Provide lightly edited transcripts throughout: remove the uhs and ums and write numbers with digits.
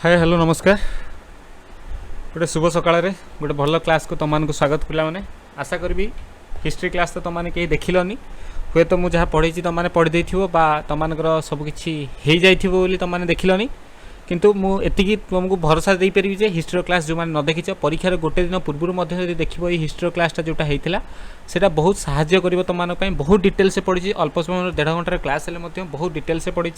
Hi hello नमस्कार। गोटे शुभ सकाळ गोटे भल क्लास को तुम स्वागत पिला माने। आशा करी हिस्ट्री क्लास तो तुमने कहीं देखिलनी हुए तो मुझे पढ़ी तुमने पढ़ी देथिबो बा तुमनकर सब किछि हे जाइथिबो बोली तुमने देखिलनी किंतु मुझे तुमको भरोसा दे पारि जे हिस्ट्री क्लास जो मैंने न देखीच परीक्षार गोटे दिन पूर्व देखो ये हिस्ट्री क्लासटा जोटा होता सेटा बहुत साहाय्य कर तुम बहुत डिटेल से पढ़ी अल्प समय 1.5 घंटार क्लास हेल्ले बहुत डिटेल से पढ़ी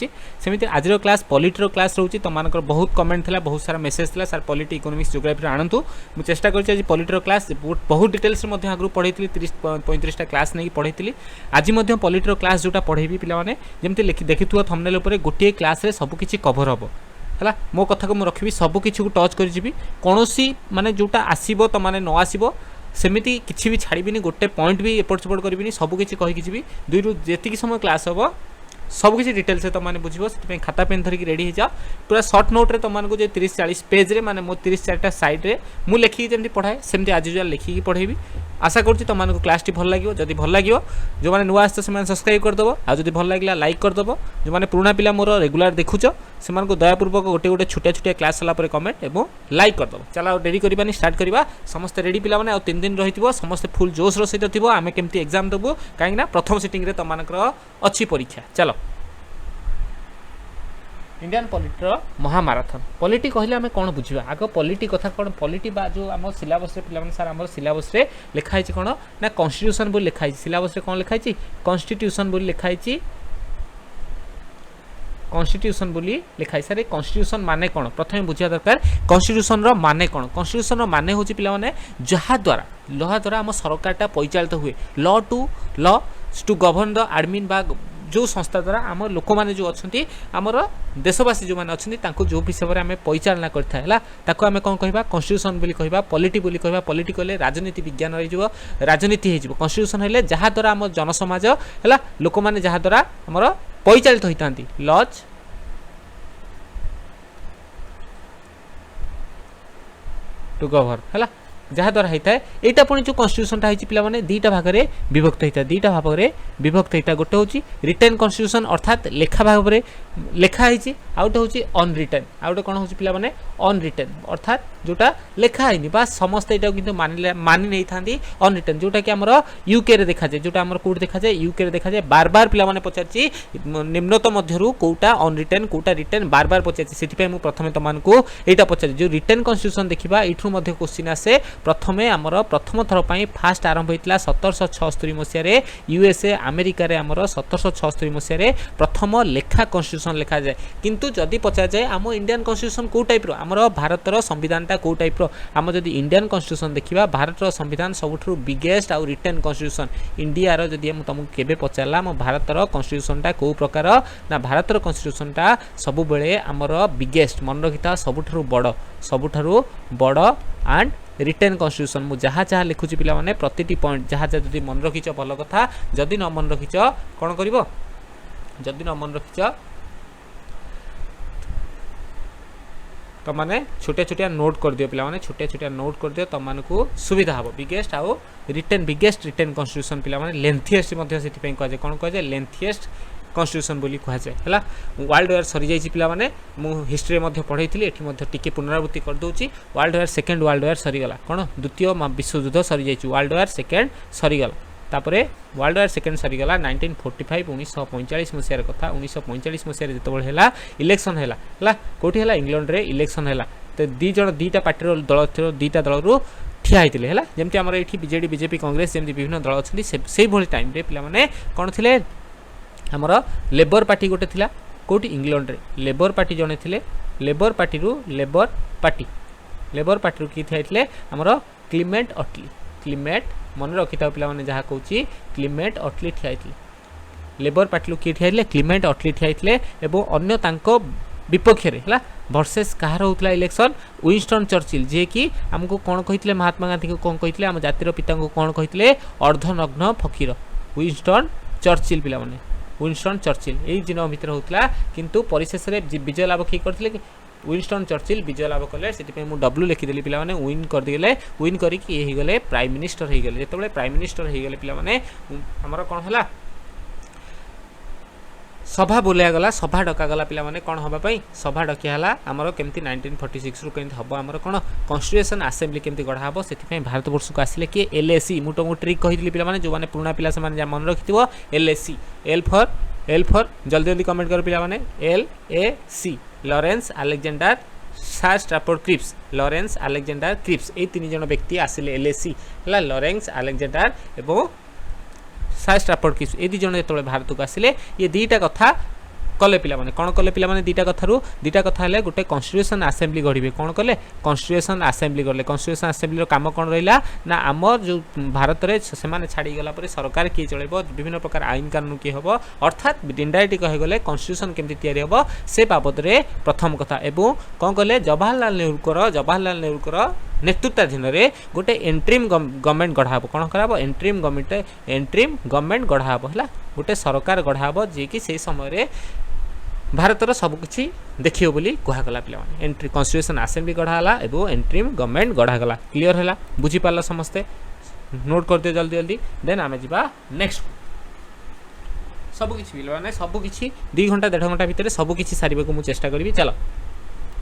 सेमती आज क्लास पॉलिटर क्लास रोचे तुमको बहुत कमेंट था बहुत सारा मेसेज था सर पॉलिटी इकोनॉमिक्स ज्योग्राफी आणतु मुझे चेष्टा कर पॉलिटर क्लास बहुत डिटेल्स से आगु पढ़ी 30-35टा क्लास नहीं पढ़ी आज पॉलिटर क्लास जोटा पढ़ेबी पे जमी देखी थंबनेल उपर गोटे क्लास सबकि कभर हम है मो कथा को मुझे रखी सबकि को टच कर कौन माने जोटा आसो तो मैंने न आसो सेमती किसी भी छाड़बी गोटे पॉइंट भी एपट सेपट करी सबकि कहीकि जी 2 ରୁ जी समय क्लास हम सबकि डिटेल से तुमने बुझे से खाता पेन धरिक रेडी हो जाओ पूरा सर्ट नोट्रे तुमको जो 30-40 पेज्रे माने मो 30-40टा सैड्रे मुझे लिखिकी जमी पढ़ाए सेमती आज यूजुआल लिखिकी पढ़ेबी। आशा करुँच तुमको क्लास भल लगे जदि भल लगे जो मैंने नुआ आस सब्सक्राइब करदेव आदि भल लगे लाइक करदेव जो मैंने पुराना पिला मोर रेगुलर देखुच से दयापूर्वक गोटे गोटे छोटिया छोटिया क्लास सारापर कमेंट और लाइक करदेव। चलो डेरी करवानी स्टार्ट करवा समस्त रेडी पिला माने 3 दिन रही समस्त फुल जोश सहित थी आम केमती एग्जाम देवु कहीं प्रथम सिटिंग तुमको अच्छी परीक्षा। चलो इंडियन पॉलिटर महामाराथन पॉलिटी कहले आम कौन बुझा आग पॉलिटी कथा कौन पॉलिटी बा जो आम सिलेबस पे सार आम सिलेबस लिखाई कौन ना कॉन्स्टिट्यूशन बोली लिखाई सिलेबस कौन लिखाई कॉन्स्टिट्यूशन बोली लिखाई कॉन्स्टिट्यूशन बोली लिखाई सारे कॉन्स्टिट्यूशन माने कौन प्रथम बुझा दरकार कॉन्स्टिट्यूशन रो माने कौन कॉन्स्टिट्यूशन रो माने होची पिला माने जहा द्वारा आम सरकारटा परिचालित हुए law to govern the admin बा जो संस्था द्वारा आम लोक मैंने जो अच्छा आमर देशवासी जो मैंने अच्छा जो हिसाब से आम परिचालना करता आम कौन कह कॉन्स्टिट्यूशन बोली कह पॉलिटी बोली कह पॉलिटी कहले राजनीति विज्ञान हो राजनीति हो कॉन्स्टिट्यूशन हेले जहाँ द्वारा आम जनसमाज है लोक मैंने जहाँ द्वारा आमर परिचालित होता लज टू गवर्न है जहाँ द्वारा होता है यहाँ पुणी जो कॉन्स्टिट्यूशनटा होती पे दुईटा भाग में विभक्त होता है दुईटा भाग में विभक्त होता है गोटे हूँ रिटेन कॉन्स्टिट्यूशन अर्थात लेखा भाग में लेखाई आउ गोटे हूँ अनरिटेन आउ गोटे कौन हो पे अनरिटेन अर्थात जोटा लेखाई बा समस्त यहाँ कि मानि नहीं था अनरिटेन जोटा कि आम यूके देखा जाए जोटा आम कौट देखा जाए यूके देखा जाए बार बार पे पचार निम्नतम मध्य कौटा अनरिटेन कौटा रिटेन बार बार पचार से प्रथम तुमको यहाँ पचार जो रिटेन कॉन्स्टिट्यूशन देखा यूँ क्वेश्चन आसे प्रथम आमर प्रथम थर पर फास्ट आरंभ होता 1776 मसीह यूएसए अमेरिकार आमर 1776 मसीह प्रथम लेखा कॉन्स्टिट्यूशन लिखा जाए किंतु जदि पचार जाए आम इंडियन कॉन्स्टिट्यूशन कौ टाइप आमर भारतर संविधानटा कौ टाइप आम जदि इंडियन कॉन्स्टिट्यूशन देखा भारतर संविधान सबुठु बिगेस्ट आउ रिटेन कॉन्स्टिट्यूशन इंडियार जदि तुमको केबे पचारला आम भारतर कॉन्स्टिट्यूशनटा कौ प्रकार ना भारतर कॉन्स्टिट्यूशनटा सब बेले आमर बिगेस्ट मन रखिता सबुठु बड़ एंड रिटेन कॉन्स्टिट्यूशन मु जहाँ जहाँ लिखुची पिला माने प्रतिटी पॉइंट जहाँ जहाँ जदि मन रखिच भल कथा जदि न मन रखिच कौन कर जदि न मन रखिच तो माने छोटिया छोटिया नोट कर दियो पिला माने छोटिया छोटिया नोट कर दियो तुमको सुविधा हम बिगेस्ट आउ रिटेन बिगेस्ट रिटेन कॉन्स्टिट्यूशन पिला माने लेंथीएस्ट मध्य से कह जाए कौन कह जाए लेंथीएस्ट कॉन्स्टिट्यूशन बोली कह जाए है वर्ल्ड वार सरी जाइए पिला माने मु हिस्ट्री में पढ़ी थी ये टिके पुनरावृत्ति कर दूची world war second world war सरीगला कौन द्वितीय विश्वयुद्ध सरी जाइए वर्ल्ड वार सेकेंड सरीगला तापरे वर्ल्ड वार सेकेंड सरीगला 1945 1945 मसीहार कथा 1945 मसीह जो इलेक्शन है कौटी है इंग्लैंड रे इलेक्शन है तो दुईटा पार्टी दल दुईटा दल रू ठिया होते हैं जमी आम ये बीजेडी बीजेपी कांग्रेस जमी विभिन्न दल अच्छी से भाई टाइम पे कौन थे आमर लेबर पार्टी गोटे थिला कोटी इंग्लैंड रे लेबर पार्टी जने थिले लेबर पार्टी रू लेबर पार्टी रू किए थे आमर क्लीमेंट अटली मन रखी था पे जहाँ कौन क्लीमेंट अटली ठिया लेबर पार्टी रू किए ठिया क्लीमेंट अटली ठिया अन्य तांको विपक्ष है वर्सेस कहार होता इलेक्शन विंस्टन चर्चिल जी कि आमको कौन कही महात्मा गांधी को कौन कही आम जातिर पिता को कौन कही अर्धनग्न फकीर विंस्टन चर्चिल पिला माने विंस्टन चर्चिल यही दिन भितर होता किंतु परिशेष विजय लाभ किए करते कि विंस्टन चर्चिल विजय लाभ कले से मुझे डब्ल्यू लिखिदेली पे विन करदे विन करके प्राइम मिनिस्टर हो गले जो प्राइम मिनिस्टर हो गले पे आमर कौन है सभा बोलिया गला सभा डका गला पिला माने कोन हबा पई सभा डकिया हला हमरो केमती 1946 रु केमती हबो हमरो कोन कॉन्स्टिट्यूशन असेंबली केमती गढा हबो सेति पई भारत वर्ष को आसिले कि एलएसी मुटो ट्रिक कहितली पिला माने जो माने पुराना पिला से माने मन रखिथिबो एलएसी एल फॉर जल्दी जल्दी कमेंट कर पिला माने L A C Lawrence Alexander Sir Stafford Cripps Lawrence Alexander Cripps ए तीन जन व्यक्ति आसिले एलएसी हला लॉरेंस अलेक्जेंडर एवं सार स्ट्राफोर्ड क्रिप्स ए दी जन जेतबे भारत को आसिले ये दीटा कथा कले पिला माने कोन कले पिला माने दीटा कथा हेले गोटे कॉन्स्टिट्यूशन असेंबली गढिबे कोन कले कॉन्स्टिट्यूशन असेंबली करले कॉन्स्टिट्यूशन असेंबली रो काम कोन रहिला ना हमर जो भारत रे से माने छाडी गला परे सरकार की चलेबो विभिन्न प्रकार आईन कानून की हबो अर्थात इंडायरेक्टली कहे गले कॉन्स्टिट्यूशन केमती तयारी हबो से बाबद रे प्रथम कथा एवं कोन कले जवाहरलाल नेहरू को नेतृत्वाधीन रे गोटे एंट्रीम गवर्नमेंट गढ़ा हबो कोन कराबो एंट्रीम गवर्नमेंट गढ़ा हबो हला गोटे सरकार गढ़ा हबो जे कि से समय रे भारतर सबकिछि देखियो बोली कहगला पिला माने एंट्री कॉन्स्टिट्यूशन असेंबली गढ़ाला एवं एंट्रीम गवर्नमेंट गढ़ागला क्लियर हैला बुझी पाला समस्ते नोट करते जल्दी जल्दी देन आमे जिबा नेक्स्ट सबकिछि पिला माने सबकिछि 2 घंटा 1.5 घंटा भितर सबकिछि सारिबे को मु चेष्टा करबी चलो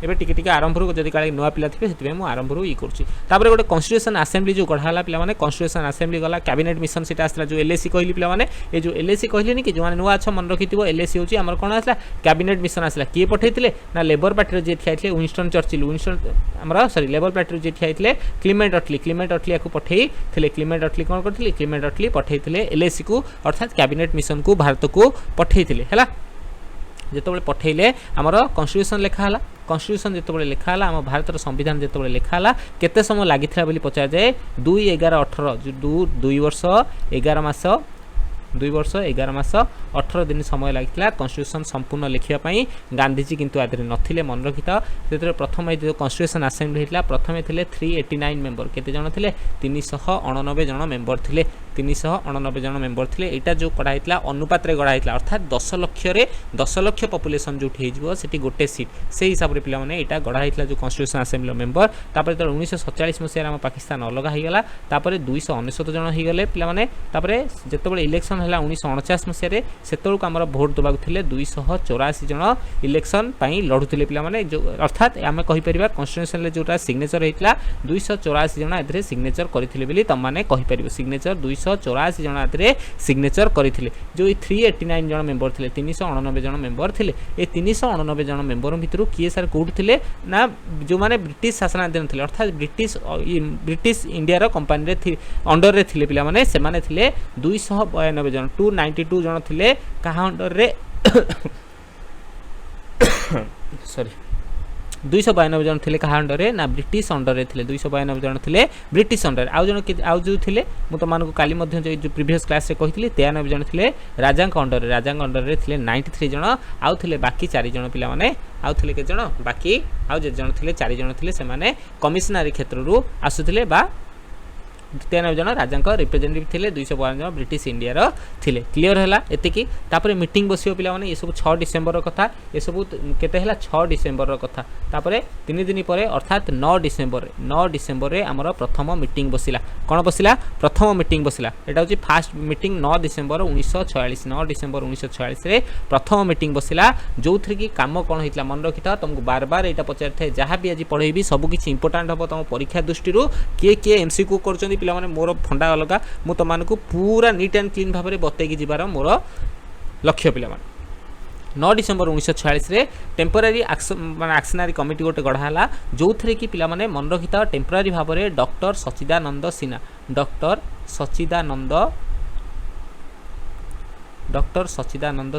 एबे टिके टिके आरंभ रो जदी काले नवा पिला थिबे सेति मु आरंभ रो ई करछि तापर गोटे कॉन्स्टिट्यूशन असेंबली जो गढ़ाला पिला माने कॉन्स्टिट्यूशन असेंबली गला कैबिनेट मिशन सेटा आसला जो एलएसी कहली पिला माने ए जो एलएसी कहलेनी कि जो माने नवा छ मन रखिथिबो एलएसी होची हमर कोन आसला कैबिनेट मिशन आसला के पठैथिले ना लेबर पार्टी रे जे थियाइथिले विंस्टन चर्चिल हमरा सॉरी लेबर पार्टी रे जे थियाइथिले क्लेमेंट अटली याकू पठैथिले क्लेमेंट अटली कोन करथिले क्लेमेंट अटली पठैथिले एलएसी को अर्थात कैबिनेट मिशन को भारत को पठैथिले हैला जेतबेले पठैले हमर कॉन्स्टिट्यूशन लेखा हला कॉन्स्टिट्यूशन जेतबेले लेखा हला हम भारतर संविधान जेतबेले लेखा हला केते समय लागिथिला बोली पचा जाय 2 11 18 जो 2 वर्ष 11 मास 2 वर्ष 11 मास 18 दिन समय लागिथिला कॉन्स्टिट्यूशन संपूर्ण लिखिया पई गांधीजी किंतु आदरे नथिले मन रखिता सेतरे प्रथम जो कॉन्स्टिट्यूशन असेंबली हेतला प्रथमे थिले 389 मेंबर केते जण थिले 389 जण मेंबर थिले 389 जण मेंबर थिले एटा जो कढा हेतला अनुपात रे गढा हेतला अर्थात 10 लाख रे 10 लाख पॉपुलेशन जो ठे हिजबो सेठी गोटे सीट से हिसाब रे पिला माने एटा गढा हेतला जो कॉन्स्टिट्यूशन असेंबली मेंबर तापर 1947 मसिया हम पाकिस्तान अलग हो गला तापर 299 जण हो गले पिला माने तापर जेतबेले इलेक्शन हला 1949 मसिया रे सेतोल को हमर वोट दबाक थिले 284 जण इलेक्शन पई लढुथिले पिला माने जो अर्थात आमे कहि परिबा कॉन्स्टिट्यूशन ले जोटा सिग्नेचर हेतला 284 जण एथरे सिग्नेचर करिथिले बिली तम माने कहि परिबो सिग्नेचर 284 जण एथरे सिग्नेचर करिथिले जो 389 जण मेंबर थिले 389 जण मेंबर थिले ए 389 जण मेंबर भितरु किए सर कोड थिले ना जो माने ब्रिटिश शासनाधीन थिले अर्थात ब्रिटिश इंडिया रो कंपनी रे अंडर रे थिले पिला माने से माने थिले 292 जण 292 जण थिले कहा अंडर रे सॉरी 292 जण थिले कहा अंडर रे ना ब्रिटिश अंडर रे थिले 292 जण थिले ब्रिटिश अंडर आउ जो थिले मु तो मानको काली मध्ये जो प्रीवियस क्लास रे कहितली 93 जण थिले राजा अंडर रे थिले 93 जण आउ थिले बाकी 4 जण पिला माने आउ थिले के जण बाकी आउ जे जण थिले 4 जण थिले से माने कमिशनरी क्षेत्र रु आसुथिले बा 93 जन राजा रिप्रेजेंटेटिव थिले 252 जन ब्रिटिश इंडिया रो थिले क्लियर हैला एतिकी तापरे मीटिंग बसियो पिला माने ये सब 6 डिसेंबर रो कथा ये सब केते हैला 6 डिसेंबर रो कथा तापरे 3 दिन परे अर्थात 9 डिसेंबर रे हमर प्रथम मीटिंग बसिला कोन बसिला प्रथम मीटिंग बसिला एटा होची फर्स्ट मीटिंग 9 डिसेंबर 1946 रे प्रथम मीटिंग बसिला जोथरे की काम कोन हितला मन रखिता तुमको बार बार एटा पचार थे जहां भी आज पढेबी सब किछि इंपोर्टेंट हबो तुम परीक्षा दृष्टि रो के एमसीक्यू करचोंदी पिला माने मोर फंडा अलगा मु तो मानकु पूरा नीट एंड क्लीन भाबरे बतै कि जिबार मोर लक्ष्य पिला माने 9 डिसेंबर 1946 रे टेम्पररी एक्शनरी कमिटी गोटे गढ़ा हला जोथरे कि पिला माने मन रखिता टेम्पररी भाबरे डॉक्टर सच्चिदानंद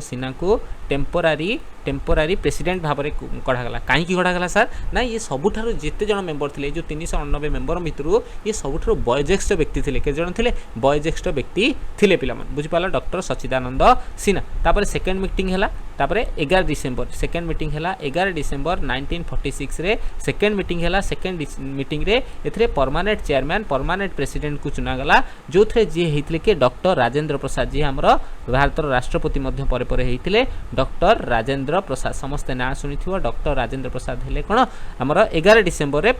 सिन्हा को टेम्पररी प्रेसिडेंट भाबरे गढ़ागला कहीं गढ़ागला सर ना ये सबुठारु जेते जण मेंबर थिले जो 389 मेंबर भितरु ये सबुठारु वयोज्येष्ठ व्यक्ति थिले के जण थिले वयोज्येष्ठ व्यक्ति थिले पिला मन बुझि पाला डॉक्टर सच्चिदानंद सिन्हा तापर सेकंड मीटिंग हला तापर 11 डिसेंबर सेकंड मीटिंग हला 11 डिसेंबर 1946 रे सेकंड मीटिंग हला सेकंड मीटिंग रे एथरे परमानेंट चेयरमैन परमानेंट प्रेसिडेंट को चुना गला जो थरे जे हेतिले के डॉक्टर राजेंद्र प्रसाद जी हमरो भारतर राष्ट्रपति मध्य परे परे हेतिले डॉक्टर राजेंद्र प्रसाद समस्त ना सुनिथिबो डॉक्टर राजेंद्र प्रसाद हेले कोन हमर 11 डिसेंबर रे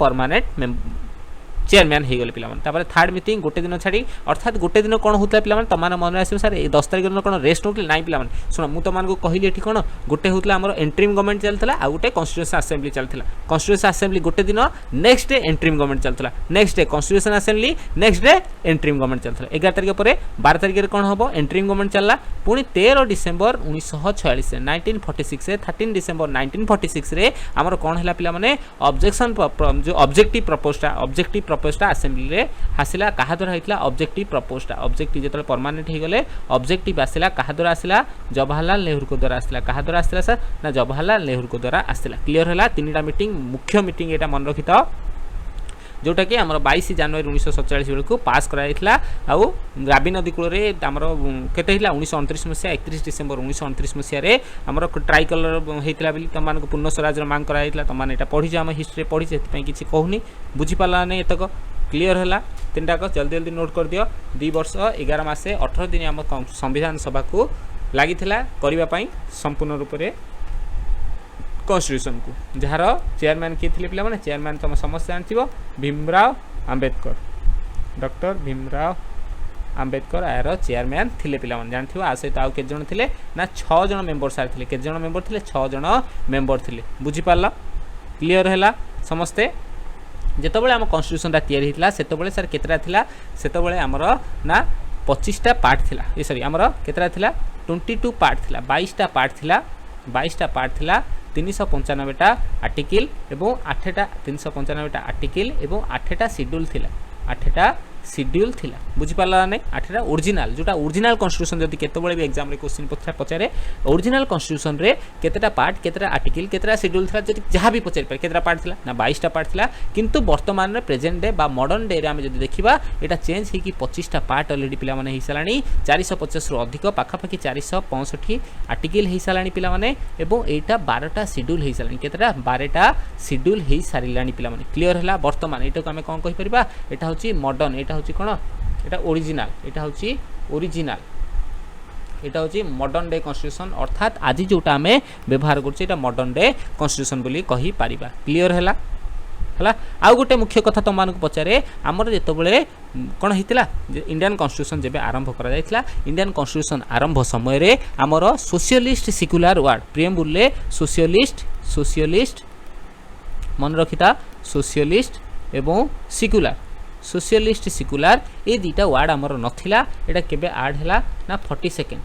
चेयरमैन हो गले पे थर्ड मीटिंग गोटे दिन छाड़ी अर्थात गोटे दिन कौन होता है पे तुम मन आस सर 10 तारिख दिन कौन रेस्ट होती ना पे शुण मुझे तुमको कहली ये कौन गोटे होता है एंट्रीम गवर्नमेंट चलता आ गोटे कन्स्टिट्यूशन असेंबली चलता कन्स्टिट्यूशन असेंबली गोटे दिन नेक्स्ट डे एंट्रीम गवर्नमेंट चलता next day constitution assembly next day interim government चलता 11 तारिख पर 12 तारिख में कौन हम एंट्रीम गवर्नमेंट चलला पुणी 13 डिसेम्बर 1946 1946 13 डिसेम्बर 1946 रे आमर कौन है पे ऑब्जेक्शन जो ऑब्जेक्टिव प्रपोजटा असेंबली रे हासिला कहा द्वारा होता ऑब्जेक्टिव प्रपोजटा ऑब्जेक्टिव जो परमानेंट हो गले ऑब्जेक्टिव आसला कहा द्वारा आसला जवाहरलाल नेहरू को द्वारा आसला कहा द्वारा आसला सर ना जवाहरलाल नेहरू को द्वारा आसला क्लियर है 3टा मीटिंग मुख्य मीटिंग एटा मन रखि था जोटा कि आमर 22 जनवरी 1947 बेलू पास कराइला आउ रावी नदी कूल आमर केते 1929 मसीहा 31 डिसेम्बर 1929 मसीह आमर ट्राई कलर होता बोली तुम पूर्ण स्वराज मांग कराइला तुम यहाँ पढ़ी आम हिस्ट्री पढ़ी से किसी कहूनी बुझीपारा नहीं एतक क्लीयर है 3टाक जल्दी जल्दी नोट कर दियो 2 वर्ष 11 मासे 18 दिन आम संविधान सभा को लगी करने संपूर्ण रूप से कन्स्टिट्यूशन को जार चेयरमैन किए थे पे चेयरमैन तुम समस्त जानव भीमराव आंबेडकर डॉक्टर भीमराव आंबेडकर यार चेयरमैन थे पे जानव आ सहित आउ के जन थे ना 6 जन मेंबर सार थे के जन मेंबर थे 6 जन मेंबर थे बुझीपार क्लीयर है समस्ते जितेबाला आम कन्स्टिट्यूशन तैयारी होता से सर केतटा थिला सेतबेले आमर ना 25टा पार्ट थिला ये सॉरी आमर केतटा थिला 22 पार्ट थिला 22टा पार्ट थिला 22टा पार्ट थिला 395टा आर्टिकल एवं 8टा 395टा आर्टिकल एवं 8टा शेड्यूल थिला 8टा शेड्यूल थिला बुझीपारा नहीं 8टा ओरिजिनल जोटा ओरिजिनल कन्स्टिट्यूशन जदि केतबेले भी एग्जाम रे क्वेश्चन पचारे ओरिजिनल कन्स्टिट्यूशन रे केतेटा पार्ट केतेटा आर्टिकल केतेटा शेड्यूल थिला जदि जहाँ भी पचारि पारे केतेटा पार्ट थिला ना 22टा पार्ट थिला किंतु वर्तमान रे प्रेजेंट डे बा मॉडर्न डे रे आमे जदि देखिबा एटा चेंज हे कि 25टा पार्ट ऑलरेडी पिला माने हि सालानी 450 रु अधिक पाखापाखि 465 आर्टिकल हे सालानी पिला माने एवं एटा 12टा शेड्यूल हे सालानी केतेटा 12टा शेड्यूल हे सारिलानी पिला माने क्लियर हला वर्तमान एटा को आमे कोन कहि परिबा एटा होची मॉडर्न एटा होची कोन एटा ओरिजिनल एटा होची ओरिजिनल एटा होची मॉडर्न डे कन्स्टिट्यूशन अर्थात आज जोटा आमे व्यवहार करछे एटा मॉडर्न डे कन्स्टिट्यूशन बोली कहि परिबा क्लियर हला हला आउ गोटे मुख्य कथा तुम मानक पचारे आमर जेतबेले कोन हितला इंडियन कन्स्टिट्यूशन जेबे आरंभ करा जायतला इंडियन कन्स्टिट्यूशन आरंभ समय रे आमर सोशलिस्ट सेक्युलर वर्ड प्रियम्बुल ले सोशलिस्ट मन रखिता सोशलिस्ट एवं सेक्युलर सोशलिस्ट सेक्युलर ये दुईटा वार्ड आमर नथिला एटा केबे ऐड हैला ना 42nd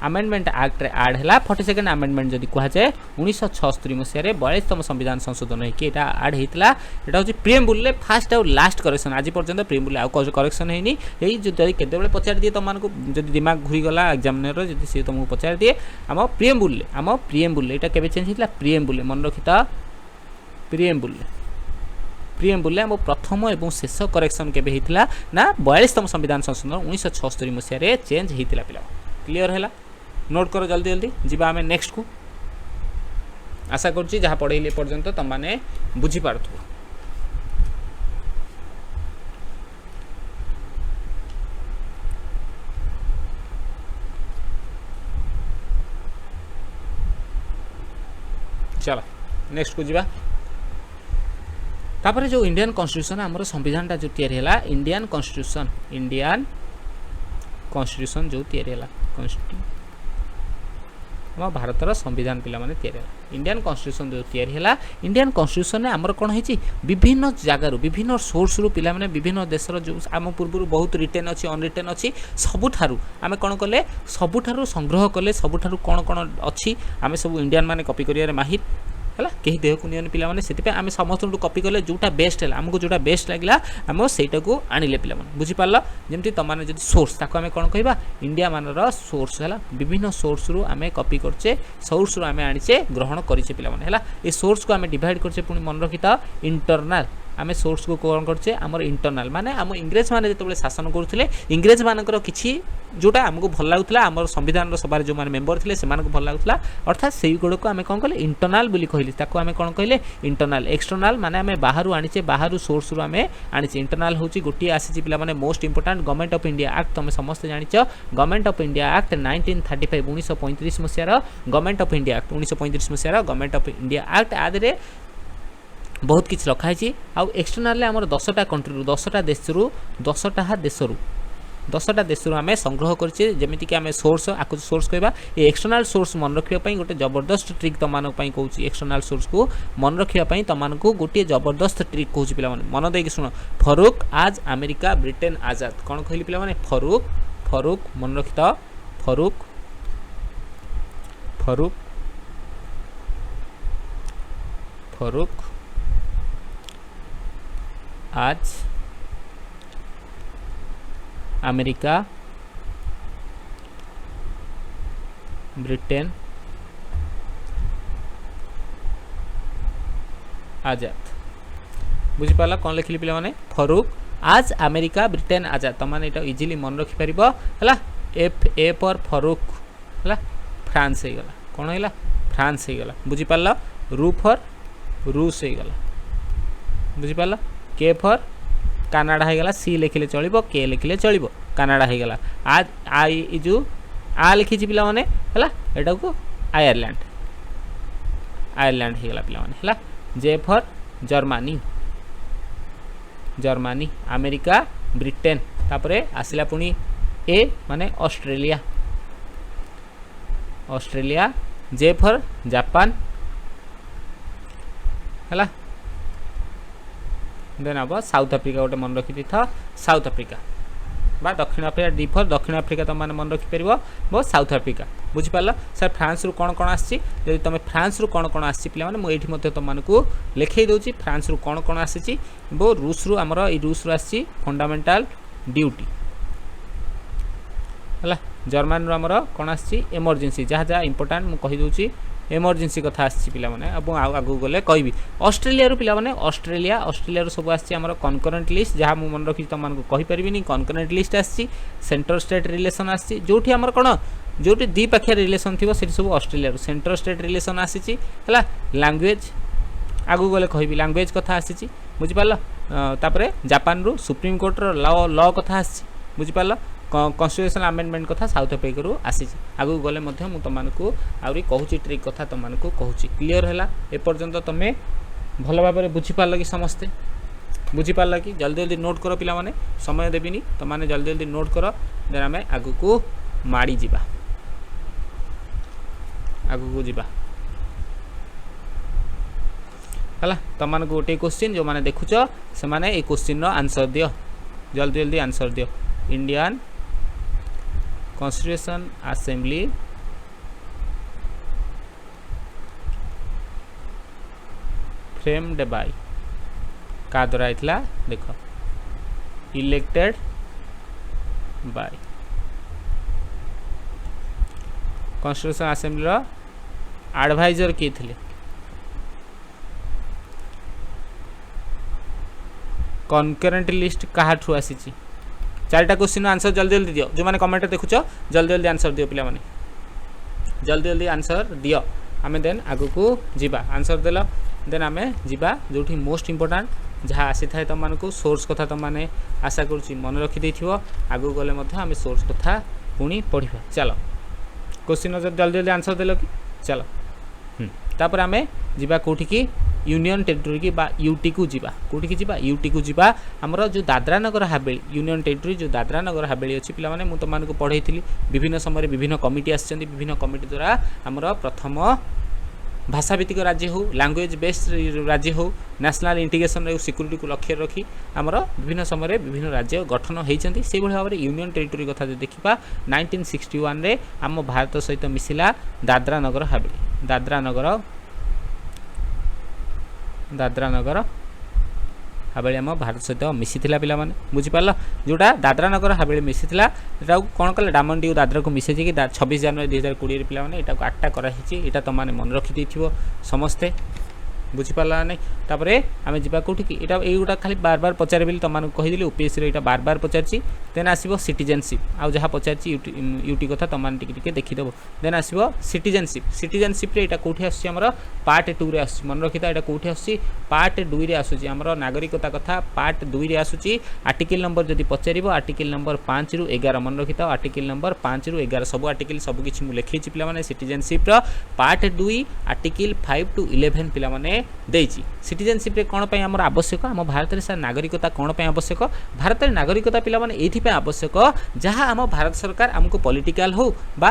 आमेंडमेंट एक्ट रे ऐड हैला 42nd आमेंडमेंट जदि कहा जाए 1976 मसीह रे 42तम संविधान संशोधन होइके एटा ऐड हेतला एटा होची प्रियम्बुल ले फर्स्ट और लास्ट करेक्शन आज पर्यंत प्रियम्बुल आ करेक्शन हेनी एई जदि केतेबेले पचार दिए तुम मानको जदि दिमाग घुरी गला एग्जामिनर जदि से तुमको पचार दिए आम प्रियम्बुल एटा केबे चेंज हेतला प्रियम्बुल मन रखिता प्रियम्बुल आम प्रथम एवं शेष करेक्शन केबे हेतला ना 42तम संविधान संशोधन 1976 मसीह रे चेंज हेतला पिला क्लियर हैला नोट करो जल्दी जल्दी जीवा आमे नेक्स्ट को आशा करछि जहाँ पढ़ेले पर्यंत तुम माने बुझी पारथु चलो नेक्स्ट को जीवा तापर जो इंडियन कन्स्टिट्यूशन आमर संविधान जो तैयारी हैला इंडियन कन्स्टिट्यूशन जो तैयारी हैला हम भारतर संविधान पिला माने तैयारी इंडियन कन्स्टिट्यूशन जो तैयारी हैला इंडियन कन्स्टिट्यूशन आमर कौन है विभिन्न जगार विभिन्न सोर्स रु पिला माने विभिन्न देशर जो आम पूर्व बहुत रिटेन अच्छी अनरिटेन अच्छी सबुठारु आमे कौन कले सबुठारु संग्रह कले सबुठारु कौन कौन अच्छी आमे सब इंडियन माने कॉपी करियारे माहिर है कहीं देह को नियन पिला माने से आम समस्त कॉपी कले जोटा बेस्ट है आमको जोटा बेस्ट लगे आम सेटा को आनिले पिला माने बुझी पारल जमती तुम माने जदी सोर्स ताको आमे कोन कहबा इंडिया मानर सोर्स है विभिन्न सोर्स रु आमे कॉपी करचे सोर्स रु आमे आनिचे ग्रहण करिचे पिला माने है ए सोर्स को आमे डिवाइड करचे पुनी मन रखिता इंटरनल आमे सोर्स को कौन करछे हमर इंटरनल माने हम इंग्रेज माने जेतबेले शासन करूथिले इंग्रेज मानकर किछि जोटा हमको भल लागुतला हमर संविधान सभा जो माने मेंबर थिले से मानको भल लागुतला अर्थात सेही गुड को आमे कोन कहले इंटरनल बोली कहली ताको आमे कोन कहले इंटरनल एक्सटर्नल माने आमे बाहरु आनिचे बाहरु सोर्स रु आमे आनिचे इंटरनल होची गोटी आसी पिला माने most important government of India act तुम समस्त जानिछ गवर्नमेंट ऑफ इंडिया एक्ट 1935 1935 मसिया रो गवर्नमेंट ऑफ इंडिया एक्ट 1935 मसिया रो गवर्नमेंट ऑफ इंडिया एक्ट आदरे बहुत किछ लखाई आउ एक्सटर्नल आमर 10टा कंट्री 10टा देशरू 10टा देशरू आमे संग्रह करछे जेमिति कि आमे सोर्स आकु सोर्स कहबा ए एक्सटर्नल सोर्स मन रखिया पई गोटे जबरदस्त ट्रिक तमान पई कहूची एक्सटर्नल सोर्स को मन रखिया पई तमान को गोटे जबरदस्त ट्रिक कहूची पिला माने मन देकी सुनो फरूक आज अमेरिका ब्रिटेन आजाद कोन कहली पिला माने फरूक मन रखिता फरूक आज अमेरिका ब्रिटेन आजाद बुझी पाला कौन लिखली पिला माने फरूक आज अमेरिका ब्रिटेन आजाद तमाने एटा इजीली मन रखि परिबो हला एफ ए पर फरूक हला फ्रांस हे गला कोन हैला फ्रांस हे गला बुझी पाला रू फॉर रूस हे गला बुझी पाला के फॉर कनाडा है गला सी लिखिले चलिबो के लिखिले चलिबो कनाडा है गला आज आई जो आ लिखि छि पिला माने हला एटा को आयरलैंड है गला पिला माने हला J for Germany America Britain तापरे आसिला पुनी ए माने ऑस्ट्रेलिया जे फॉर जापान हला देन अब साउथ अफ्रीका गोटे मन रखी था साउथ अफ्रीका बा दक्षिण अफ्रीका डी फॉर दक्षिण अफ्रीका तुम मन रखि परिबो बो साउथ अफ्रीका बुझि पाल सर फ्रांस रु कोन कोन आछि जदि तुम फ्रांस रु कोन आछि पिला माने मो एठी मते तुम मानकू लेखै दोछि फ्रांस रु कोन आछि बो रूस रु हमर ई रूस रु आछि फंडामेंटल ड्यूटी हला जर्मन रु हमर कोन आछि इमरजेंसी जहा जहा इंपोर्टेंट मु कहि दोछि इमरजेंसी कथा आछि पिला माने अब आगु गले कहबी ऑस्ट्रेलिया रु पिला माने ऑस्ट्रेलिया रु सब आछि हमर कनकरेंट लिस्ट जहा मु मन रखि त मानको कहि परिबिनी कनकरेंट लिस्ट आछि सेंटर स्टेट रिलेशन आछि जोठी हमर कोन जोठी द्विपक्षीय रिलेशन थिबो सेठी सब ऑस्ट्रेलिया रु सेंटर स्टेट रिलेशन आछि हला लैंग्वेज आगु गले कहबी लैंग्वेज कथा आछि बुझि पालो तापरे जापान रु सुप्रीम कोर्ट रो लॉ कथा आछि बुझि पालो कॉन्स्टिट्यूशनल अमेंडमेंट कथा साउथ अफ्रीका रु आसी आगु गले मध्य मु तमानकू आउरी कहूची ट्रिक कथा तमानकू कहूची क्लियर हैला ए पर्यंत तमे भल भाबरे बुझी पारल कि समस्ते बुझी पारल कि जल्दी जल्दी नोट करो पिला माने समय देबिनी तमाने जल्दी जल्दी नोट करो देन हमें आगु को माडी जिबा आगु को जिबा हला तमानकू गोटे क्वेश्चन जो माने देखुचो से माने ए क्वेश्चन रो आंसर दियो जल्दी जल्दी आंसर दियो Indian constitution assembly framed by का द्वारा आइतला देखो इलेक्टेड बाय कॉन्स्टिट्यूशन असेंबली रो एडवाइजर के थिले कनकरेंट लिस्ट कहा ठु आसीची चारटा क्वेश्चन आंसर जल्दी जल्दी दियो जो माने कमेंट देखुचो जल्दी जल्दी आंसर दियो पिला माने जल्दी जल्दी आंसर दियो आमे देन आगु को जिबा आंसर देलो देन आमे जिबा जोठी मोस्ट इंपोर्टेंट जहाँ आसी थाए तुम मानकू सोर्स कथा तुम माने आशा करुच्ची मन रखी देथिबो आगु गले मध्य आमे सोर्स कथा पुणी पढ़िबा चलो क्वेश्चन जल्दी जल्दी आंसर देलो कि चलो तापर आमे जिबा कोठी की यूनियन टेरिटोरी की बा यूटी को जीवा कोठी की जीवा यूटी को जीवा हमरो जो दादरा नगर हवेली यूनियन टेरिटोरी जो दादरा नगर हवेली अछि पिला माने मु तो मानको पढैथिली विभिन्न समय विभिन्न कमिटी आछन्ती विभिन्न कमिटी द्वारा हमरो प्रथम भाषाभित्तिक राज्य हो लैंग्वेज बेस्ड राज्य हो नेशनल इंटीग्रेशन और सिक्योरिटी को लक्ष्य रखी आमर विभिन्न समय विभिन्न राज्य गठन होती से भाव में यूनियन टेरिटोरी कथा जो देखा 1961 रे आम भारत सहित मिसिला दादरा नगर हवेली दादरा नगर हवेली आम भारत सहित मिसीला पिला माने बुझीपार जोटा दादरा नगर हवेली मिसीला कौन कले डायमंड ड्यू दादरा को मिसाई कि 26 जनवरी 2020 पिला माने एटा को 8टा कराई एटा तुम माने मन रखी देथिबो समस्ते बुझीपारा ना तापर आम जा कौटी कि यहाँ युवा खाली बार बार पचारे बोली तुम कहीदेली यूपीएससी यहाँ बार बार पचार देन आसो सिटीजनशिप आउ जहाँ पचार यूटी कथा तुम मैंने देखीदेव देन आसो सिटीजनशिप सिटीजनशिप यहाँ कौटी आसमर पार्ट 2 रे आस मन रखी था यहाँ कौटी आस पार्ट 2 रे आसूँ आमर नागरिकता कथा पार्ट 2 रे आसूँ आर्टिकल नंबर जब पचार आर्टिकल नंबर 5 ରୁ 11 मन रखी था आर्टिकल नंबर 5 ରୁ 11 सब आर्टिकल सबकि मुझे लिखी पे सिटीजनशिप पार्ट 2 आर्टिकल 5 to 11 पे देती सिटीजनशिप कौन पर आम आवश्यक आम भारत में सर नागरिकता कौन पर आवश्यक भारत में नागरिकता पे ये आवश्यक जहाँ आम भारत सरकार आमको पॉलिटिकल हो बा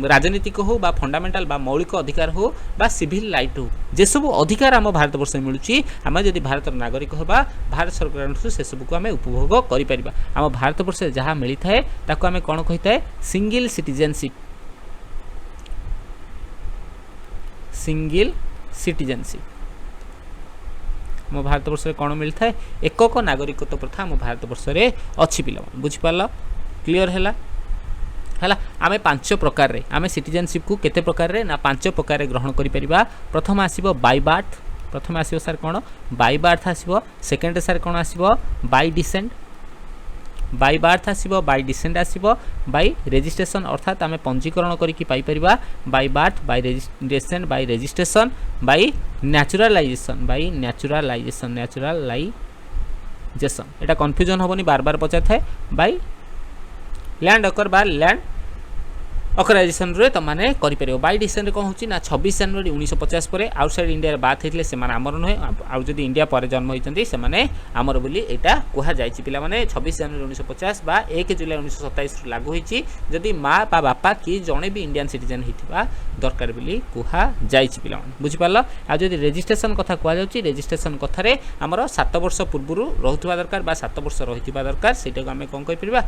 राजनीतिक हो बा फंडामेंटाल बा मौलिक अधिकार हो बा सिविल राइट हो जे सब अधिकार आम भारत वर्ष में मिलूँ आम जब भारत नागरिक होबा भारत सरकार से सब को आम उपभोग करें आम भारत वर्ष जहाँ मिलता है ताको आम कौन कही था सिंगल सिटीजनशिप सिंगल सिटीजनशिप आम भारत वर्ष में कौन मिलता है एकक नागरिकत्व प्रथा आम भारत वर्ष में अच्छी पिला बुझिपार क्लीयर है आमे 5 प्रकार रे आमे सिटीजनशिप को केते प्रकार रे ना 5 प्रकार रे ग्रहण करि परिबा प्रथम आसीबो बाय बर्थ प्रथम आसीबो सर कोन बाय बर्थ आसीबो सेकंड सर कोन आसीबो बाय डिसेंट बाय बर्थ आसीबो बाय डिसेंट आसीबो बाय रजिस्ट्रेशन अर्थात आमे पंजीकरण करिकि पाई परिबा by birth by registration by registration by naturalisation एटा कन्फ्यूजन होबनी बार बार पचा थाए बाय लैंड अकर बार लैंड अकराइजेशन रे तमाने करि परियो बाय डिसेंट कौन होची ना 26 जनवरी 1950 पर आउटसाइड इंडिया बात होते से आमर नुहे आउ जदि इंडिया पर जन्म होती से आमर बोली एटा कहा जायछि पिला माने 26 जनवरी 1950 बा 1 जुलाई 1927 लागू होईछि जदि माँ बा बापा कि जणे भी इंडियन सिटीजन हिथिबा दरकार बोली कहा जायछि पिला माने बुझि पारल आ जदि रजिस्ट्रेशन कथा कहा जाउछि रजिस्ट्रेशन कथा रे आमर 7 वर्ष पूर्व रहुतबा दरकार बा 7 वर्ष रहितबा दरकार सेटा को आमे कोन कहि परिबा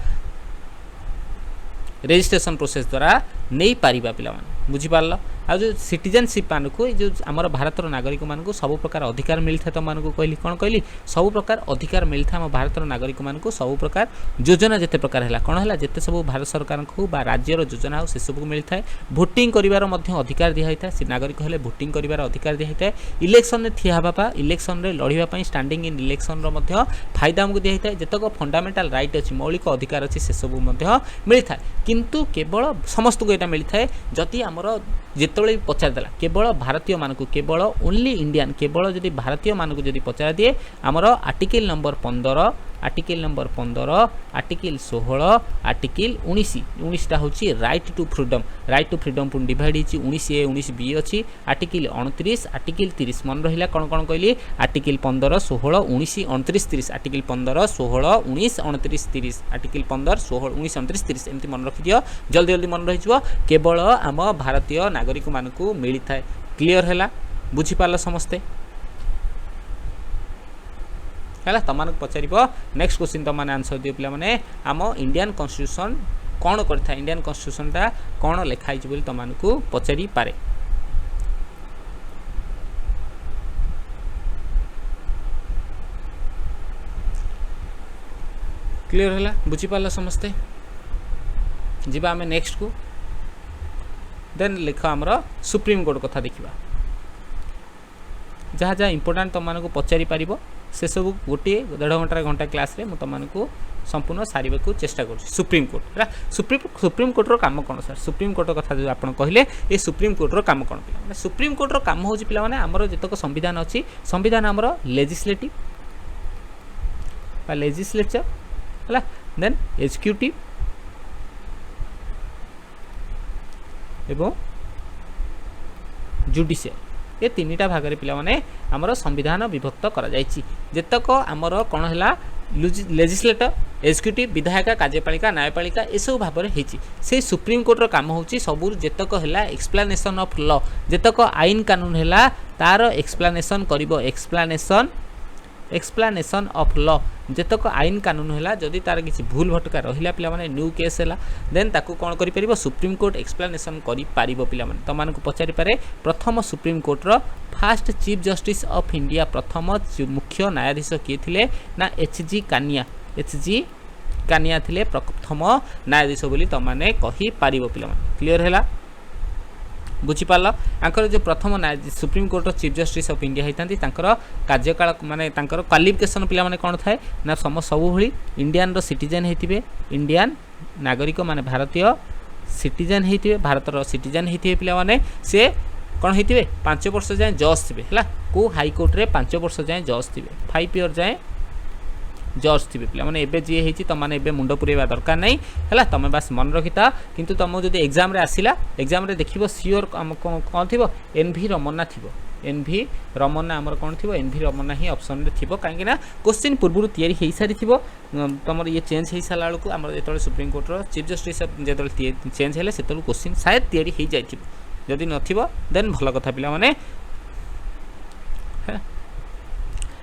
रजिस्ट्रेशन प्रोसेस द्वारा नहीं पारिबा पिला माने बुझी पारल आ जो सिटीजनशिप मानकु जो आमर भारतर नागरिक मानकु सब प्रकार अधिकार मिलता तुम मानकु कहली कौन कहली सब प्रकार अधिकार मिलता आम भारतर नागरिक मानकु सब प्रकार योजना जेते प्रकार है कौन है जेते सब भारत सरकार को बा राज्यर योजना हो से सब को मिलता है भोटिंग करिवार मध्य अधिकार दिया होता है से नागरिक हेले भोटिंग करिवार अधिकार दिया होता है इलेक्शन में ठिया हबा इलेक्शन रे लड़िबा पई स्टैंडिंग इन इलेक्शन रो मध्य फायदा हमको दिया होता है जेतक फंडामेंटल राइट अछि मौलिक अधिकार अछि से सब मध्य मिलता है किंतु केवल समस्त को एटा मिलता है जति आमर जिते पचारदेला केवल भारतीय मानक केवल ओनली इंडियन केवल जदि भारतीय मानक जदि पचार दिए आमर article number 15 article number 15 article 16 article 19टा हूँ राइट टू फ्रीडम पुणी डिवाइड होती 19A 19B अच्छी आर्टिकल 29 आर्टिकल 30 मन रहा कौन कौन कहली आर्टिकल 15 16 19 29 30 आर्टिकल 15 16 19 29 30 आर्टिकल 15 16 19 29 30 एमती मन रखी दियो जल्दी जल्दी मन रही केवल आम भारतीय नागरिक मानक मिलता है क्लीयर है बुझीपार समस्ते है तुमको पचार नेक्स्ट क्वेश्चन तुमने आंसर दियो पिला माने आम इंडियन कॉन्स्टिट्यूशन कौन करता इंडियन कॉन्स्टिट्यूशनटा कौन लिखाई बोली तुमको पचारि पारे क्लियर है बुझीपार समस्ते जीवा आम नेक्स्ट को देन लिख आमर सुप्रीम कोर्ट कथा देखा जहाँ जहाँ इंपोर्टाट तुमको पचारि पार से सब गोटे 1.5 घंटा क्लास रे तुमको संपूर्ण सारे को चेष्टा कर सुप्रीम कोर्ट है सुप्रीम कोर्टर काम कौन सर सुप्रीम कोर्ट कथा जो आप कहले ये सुप्रीम कोर्टर काम कौन पे सुप्रीम कोर्टर काम हूँ पे आमर जितक संविधान अच्छी संविधान आमर लेजिस्लेटिव लेजिस्लेचर है देन एग्जीक्यूटिव एवं जुडिशियल ये 3टा भाग में पिला माने आमर संविधान विभक्त करा जायछि जेतक आमर कौन है लेजिस्लेटर एग्जीक्यूटिव विधायक कार्यपालिका न्यायपालिका ये सब भाव में से सुप्रीम कोर्टर काम होची सबू जेतक है एक्सप्लानेशन ऑफ लॉ जेतक आईन कानून है तार एक्सप्लानेशन करिवो एक्सप्लानेशन ऑफ लॉ जेतक आईन कानून है जदि तार किसी भूल भटका रहा पिला माने न्यू केस है देन ताकू कौन करि परिबो सुप्रीम कोर्ट एक्सप्लानेशन करि पारिबो पिला माने तमानकु पचारि पारे प्रथम सुप्रीम कोर्ट रो first chief justice of India प्रथम मुख्य न्यायाधीश किए थिले ना एचजी कानिया थिले प्रथम न्यायाधीश बोली तमाने कहि पारिबो पिला माने क्लियर हैला बुझीपार आंकर जो प्रथम Supreme court chief justice of India होता कार्यकाल माने क्वालिफिकेशन पिला माने कौन थाए ना सब भली इंडियन सिटीजन होते इंडियन नागरिक माने भारतीय सिटीजन होते भारतर सिटीजन होते पिला माने से कौन होते 5 वर्ष जाए जज थे है को हाईकोर्ट रे 5 वर्ष जाए जज थे 5 ईयर जाए जज थे पे मैंने एवं जी होती तुम मैंने मुंड पुरेवा दरकार नहीं है तुम बास मन रखी था किंतु तुम जो एग्जाम आसला एग्जाम देख सियोर कौन थी एन भी रमन्ना थी एन भी रमन्ना आमर कौन थी एन भी रमन्ना ही ऑप्शन थी कहीं क्वेश्चन पूर्व या सारी थी तुम ये चेंज हो सारा बेलू आम जो सुप्रीम कोर्टर चीफ जस्टिस जो चेंज है से क्वेश्चन शायद तैयारी हो जाए जदि नथिबो देन भल कथा पिला माने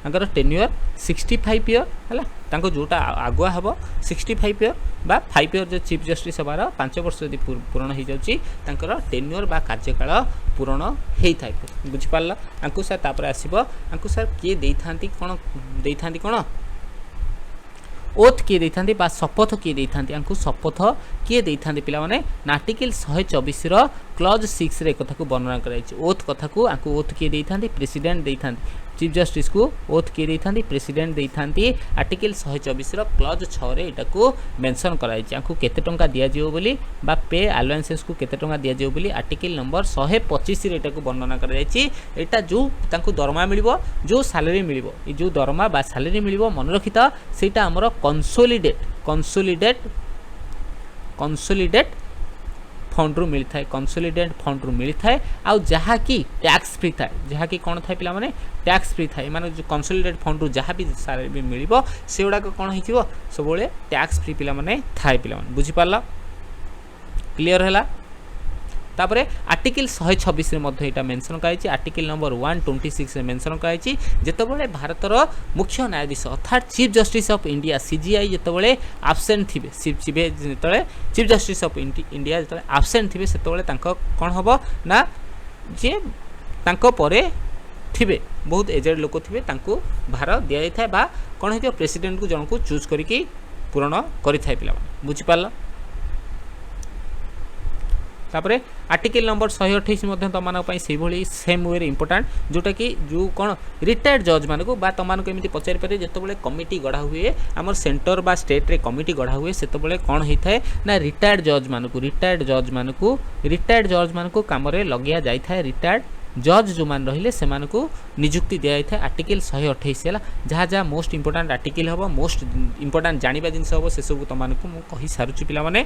अगर टेन्यूर 65 ईयर है जोटा आगुआ हम 65 ईयर बा 5 ईयर जो चीफ जस्टिस हबार 5 वर्ष यदि पूरण हो जाऊँगी टेन्यूर बा कार्यकाल पूरण होता है बुझीपार आंकु सर तापर आसो आंकु सर किए देइथांती कौन ओथ किए देइथांती बा शपथ किए देइथांती आंकु शपथ किए देइथांती पिला माने आर्टिकल 124 रो क्लॉज 6 रे कथा को वर्णना कराई ओथ कथा को आंकु ओथ किए देइथांती प्रेसिडेंट देइथांती चीफ जस्टिस को ओथ किए देइथांती प्रेसिडेंट देइथांती आर्टिकल 124 रो क्लॉज 6 रे एटा को मेंशन कराई आंकु केते टंका दिया जिवो बोली बा पे अलाउंसेस को केते टंका दिया जिवो बोली आर्टिकल नंबर 125 रे एटा को वर्णना कराई एटा जो तांकु दरमा मिलिबो जो सैलरी मिलिबो ई जो दरमा बा सैलरी मिलिबो मन रखिता सेटा हमर कंसोलिडेट फंड रू मिलता है कंसोलिडेट फंड रू मिलता है आउ जहाँ की टैक्स फ्री थाए जहाँ की कौन थाए पिला माने टैक्स फ्री थाए माने जो कंसोलिडेट फंड रू जहाँ भी सारे भी मिलिबो से गुडा कौन होइथिबो सब बेले टैक्स फ्री पिला माने थाए पिला माने बुझी पारला क्लियर हैला तापरे आर्टिकल 126 रे मध्य एटा मेंशन कराई आर्टिकल नंबर 126 रे मेंशन कराई जेतबेले भारतर मुख्य न्यायाधीश अर्थात chief justice of India CJI जेतबेले एब्सेंट थिबे चीफ जस्टिस ऑफ इंडिया जेतबेले एब्सेंट थिबे सेतबेले तांको कोन हबो ना जे तांको परे थिबे बहुत एजेड लोक थिबे तांको भार दिया जाय थाए बा कोन हेतियो प्रेसिडेंट को जन को चूज करिकि पूर्ण करि थाए पिला बुझि पारला तापरे आर्टिकल नंबर 128 तुम से भाई सेम वे इंपोर्टाट जोटा कि जो कौन रिटायर्ड जज मान को तुम एमती पचारि पारे जो कमिटी गढ़ा हुए आम सेंटर बा स्टेट रे कमिटी गढ़ा हुए से कौन होता है ना रिटायर्ड जज मान को कम लगे जाए रिटायर्ड जज जो मान रहिले से निजुक्ति दि जाए आर्टिकल 128 है जहाँ जहाँ मोस्ट इंपोर्टाट आर्टिकल हम मोस्ट इंपोर्टाट जानवा जिन हम से सब तुमको मुझे सारूँ पिला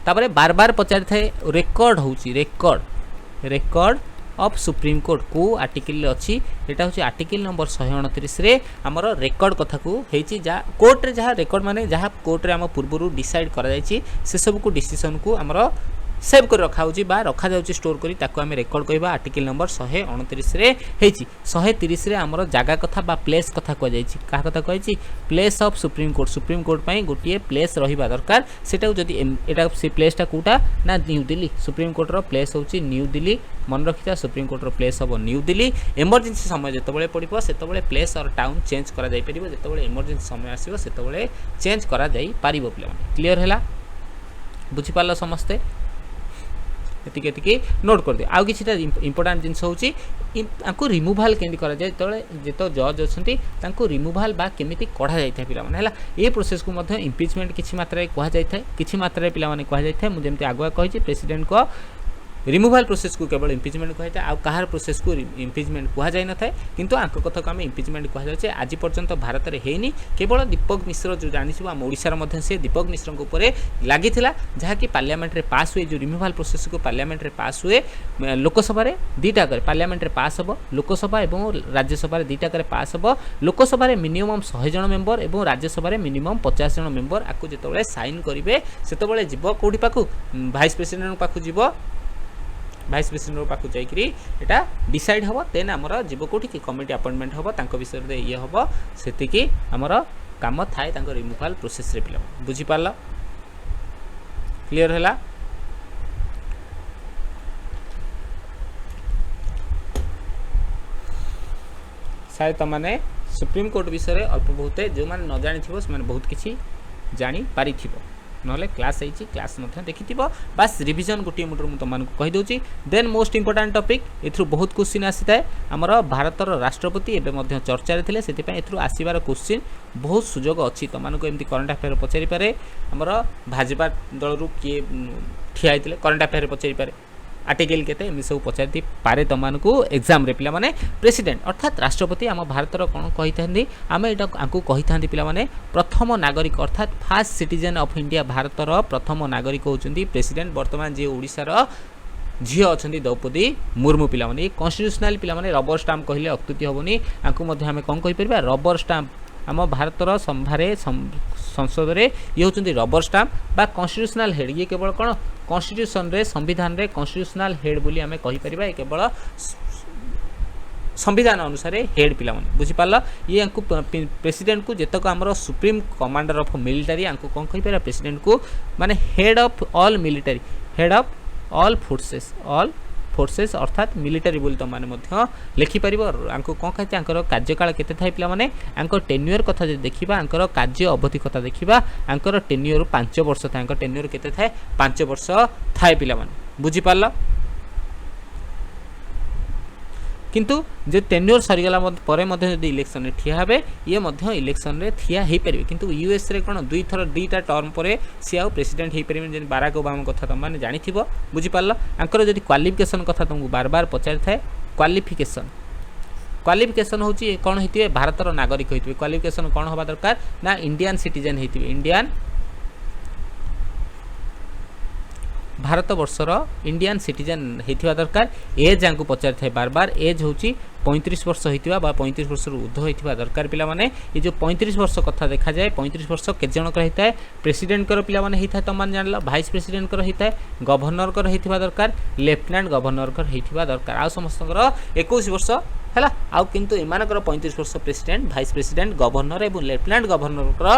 तापरे बार बार पचारि थाए रेकर्ड होची रेकर्ड ऑफ सुप्रीम कोर्ट को आर्टिकल अच्छी एटा होची आर्टिकल नंबर 129 रे हमर रेकर्ड कथा को हेची जा कोर्ट रे जहाँ रेकर्ड माने जहाँ कोर्ट रे हम पूर्व डिसाइड करा जायछि से सब को डिसीजन को हमर सेव कर रखा होची बा रखा जाउची स्टोर करी ताको हम रेकर्ड कहबा आर्टिकल नंबर 129 रे हेची 130 रे हमर जागा कथा बा प्लेस कथा को जायछि का कथा कहछि प्लेस ऑफ सुप्रीम कोर्ट पई गोटिए प्लेस रहिबा दरकार सेटा जदी एटा से प्लेसटा कोटा ना न्यू दिल्ली सुप्रीम कोर्ट रो प्लेस होची न्यू दिल्ली मन रखिता सुप्रीम कोर्ट रो प्लेस हबो न्यू दिल्ली इमरजेंसी समय जेतबेले पड़िबो सेतबेले प्लेस और टाउन चेंज करा जाय परिबो जेतबेले इमरजेंसी समय आसीबो सेतबेले चेंज करा जाय परिबो प्ले क्लियर हैला बुझि पारला समस्ते एतिके नोट कर दिए आउ कि इंपोर्टाट जिनस होको रिमूवाल केमती करा जाए जो जज अच्छा रिमूवाल बा केमिति कढ़ा जाए पिला माने हला ए प्रोसेस को मध्य इम्पिचमेंट किछि मात्रा कह जाए किछि मात्रा पिला माने कह जाए मुझे जमती आगुआ कही प्रेसिडेंट को रिमूवाल प्रोसेस को केवल इम्पिचमेंट कहते हैं आउ प्रोसेस को इम्पिचमेंट कह जाए न थाए किंतु आंक कथा को आम इम्पिचमेंट कह जाए आज पर्यंत भारत में हैनी केवल दीपक मिश्र जो जानी आम ओडिशार मध्य से दीपक मिश्र ऊपर लगी जहाँकि पार्लियामेंट रे पास हुए जो रिमूवाल प्रोसेस को पार्लियामेंट रे पास हुए लोकसभा दुईटा पार्लियामेंट रे पास हम लोकसभा और राज्यसभा दुईटा पास हम लोकसभा मिनिमम 100 जन मेम्बर और राज्यसभा मिनिमम 50 जन मेम्बर आपको जो साइन करेंगे से जीव कौटी पाखु भाइस प्रेसिडेंट पाखु जीव भाइस प्रेसिडेंट पाखु जाइकरी एटा डिसाइड हम देन आमर जीव कौटी कमिटी अपॉइंटमेंट हम तांको विषय रे ये हम सेतिकी आमर काम थाए तांको रिमूवाल प्रोसेस रे पिला बुझी पारला क्लियर हैला शायद तमाने सुप्रीम कोर्ट विषय रे अल्प बहुत जो माने न जानि थिबो से माने बहुत किछि जानि पारि थिबो नहले क्लास होइछि क्लास मध्य देखिथिबो बस रिवीजन गोटे मुटर मु तमान को कहि दोछि देन मोस्ट इंपोर्टेंट टॉपिक एथु बहुत क्वेश्चन आसीताय हमर भारतर राष्ट्रपति एबे मध्य चर्चा रे थिले सेति पय एथु आसीबार क्वेश्चन बहुत सुजोग अछि तमान को एमती करंट अफेयर पचारि पारे हमर भाजपा दल रु के ठिया आइतिले करंट अफेयर पचारि पारे आर्टिकल केते एमि सब पचारि पारे तमान को एग्जाम रे पिला माने प्रेसिडेंट अर्थात राष्ट्रपति हम भारतर कोन कहिथांदी आमे एटा आंकु कहिथांदी पिला माने प्रथम नागरिक अर्थात फर्स्ट सिटीजन ऑफ इंडिया भारतर प्रथम नागरिक होचंदी प्रेसिडेंट वर्तमान जे ओडिसा रो झियो अछंदी द्रौपदी मुर्मू पिला माने कॉन्स्टिट्यूशनल पिला माने रबर स्टाम्प कहले अक्तुति होबनी आंकु मध्ये हमें कोन कहि परबा रबर स्टाम्प आम भारतर संभारे संसद रे ये होचंदी रबर स्टाम्प बा कॉन्स्टिट्यूशनल हेड ये केवल कोन कॉन्स्टिट्यूशन रे संविधान रे कॉन्स्टिट्यूशनल हेड बोली हमें कहि परबा ये केवल संविधान अनुसार हेड पिला माने बुझी पारला ये आंकु प्रेसिडेंट को जेतक हमरो सुप्रीम कमांडर ऑफ मिलिटरी आंकु कोन कहि परबा प्रेसिडेंट को माने head of all military head of all forces अर्थात मिलिटरी बोली तो माने मध्य लिखि परिबो आंको कोन कहते आंकर कार्यकाल केते थाय पिला माने आंको टेन्यूर कथा जे देखिबा आंकर कार्य अवधि कथा देखिबा आंकर टेन्यूर 5 वर्ष थाय आंकर टेन्यूर केते थाय 5 वर्ष थाय पिला माने बुझी पारला किंतु जे टेन्यूर सरी गला परे मध्ये यदि इलेक्शन रे ठिया हेबे ये मध्ये इलेक्शन रे ठिया हेई परिबे किंतु यूएस रे कोन दुई थर दुईटा टर्म परे सी आउ प्रेसिडेंट हेई परिबे जे बाराक ओबामा कथा त माने जानिथिबो बुझी पारला आंकर जदि क्वालिफिकेशन कथा तुमको बार बार पचारि थाए क्वालिफिकेशन होची कोन हेतिबे भारतर नागरिक हेतिबे क्वालिफिकेशन कोन होबा दरकार ना इंडियन सिटीजन हेतिबे इंडियन भारत वर्षर इंडियन सिटीजन हेतिबा दरकार एज आंकु पचारि थाए बार बार एज होची 35 वर्ष हेतिबा बा 35 वर्ष रु उर्ध्व हेतिबा दरकार पिला माने ये जो 35 वर्ष कथा देखा जाए 35 वर्ष के जन कर हेताए प्रेसिडेंट कर पिला माने हेताए त मान जानला वाइस प्रेसिडेंट कर हेताए गवर्नर कर हेतिबा दरकार लेफ्टिनेंट गवर्नर कर हेतिबा दरकार आ समस्त कर 21 वर्ष हैला आ किंतु एमानकर 35 वर्ष प्रेसिडेंट वाइस प्रेसिडेंट गवर्नर एवं लेफ्टिनेंट गवर्नर कर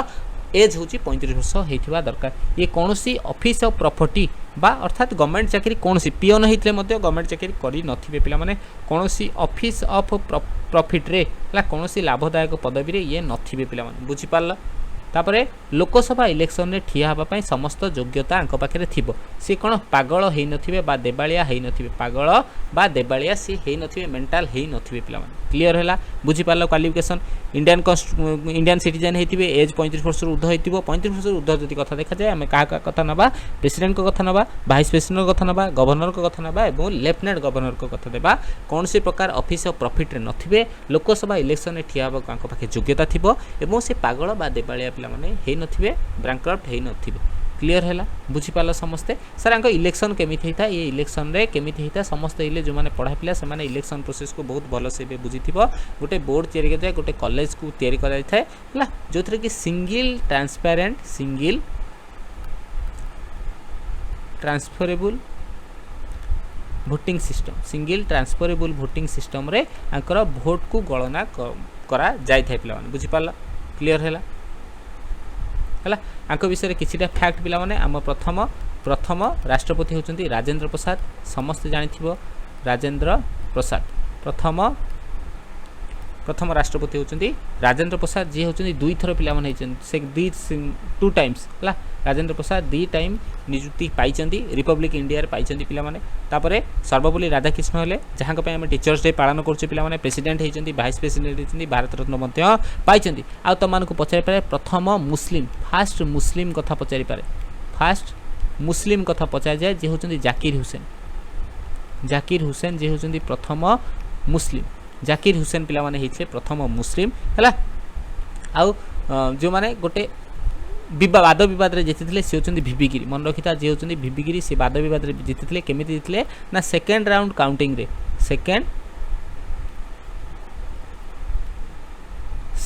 एज होची 35 वर्ष हेतिबा दरकार ये कोनोसी ऑफिस ऑफ प्रॉपर्टी बा अर्थात गवर्नमेंट चाकरी कोनोसी पियोन हेतले मध्ये गवर्नमेंट चाकरी करी नथिबे पिला माने कोनोसी ऑफिस ऑफ प्रॉफिट रे ला कोनोसी लाभदायक पदवी रे ये नथिबे पिला माने बुझी पारला तापरे लोकसभा इलेक्शन रे ठिया हबा पई समस्त योग्यता आंक पाखरे थिबो से कोन पागल हेई नथिबे बा देबालिया हेई नथिबे पागल बा देबालिया से हेई नथिबे मेंटल हेई नथिबे पिला माने क्लियर हैला बुझी पारला क्वालिफिकेशन इंडियन सिटीजन हेतिबे एज 35 वर्ष उर्ध्व हेतिबो 35 वर्ष उर्ध्व जति कथा देखा जाय हमें काहा कथा नबा प्रेसिडेंट को कथा नबा वाइस प्रेसिडेंट को कथा नबा गवर्नर को कथा नबा एवं लेफ्टिनेंट गवर्नर को कथा देबा कोन से प्रकार ऑफिस ऑफ प्रॉफिट रे नथिबे लोकसभा इलेक्शन रे ठिया हबा कांको पाखे योग्यता थिबो एवं से पागल बा देबालिया पिला माने हेई नथिबे बैंकरप्ट हेई नथिबे क्लियर हैला बुझी पाला समस्ते सर आंको इलेक्शन केमिति हेता ये इलेक्शन रे केमिति हेता समस्त इले जो माने पढ़ा पिला से माने इलेक्शन प्रोसेस को बहुत भलो से बे बुझिथिबो गोटे बोर्ड तयारी करथाय गोटे कॉलेज को तयारी कराय थाय हला जोथरे कि सिंगल ट्रांसफरेबल वोटिंग सिस्टम रे आंकर वोट को गणना करा जाय थाय पिला माने बुझी पाला क्लियर हैला हला आंको विषय रे किछिटा फैक्ट पिला माने हम प्रथम राष्ट्रपति होचंती राजेंद्र प्रसाद समस्त जानिथिबो राजेंद्र प्रसाद प्रथम राष्ट्रपति होचंती राजेंद्र प्रसाद जे होचंती दुई थर पिला माने हेचन से टू टाइम्स हला राजेंद्र प्रसाद दी टाइम नियुक्ति पाइचंती रिपब्लिक इंडिया रे पाइचंती पिला माने तापरे सर्वपल्ली राधाकृष्ण हेले जहां पे हम टीचर्स डे पालन करछु पिला माने president हेचंती vice president हेचंती Bharat Ratna मध्य पाइचंती आ त मानको पचारि पारे प्रथम मुस्लिम फर्स्ट मुस्लिम कथा पचारि पारे फर्स्ट मुस्लिम कथा पचारि जाय जे होचंती जाकिर हुसैन जे होचंती प्रथम मुस्लिम जाकिर हुसैन पिला माने हेछे प्रथम मुस्लिम हला आ जो माने गोटे वाद विवाद रे जीतिथिले से होचंती भिबिगिरी मन रखिता जे होचंती भिबिगिरी से वाद विवाद रे जीतिथिले केमिति जीतिले ना सेकंड राउंड काउंटिंग रे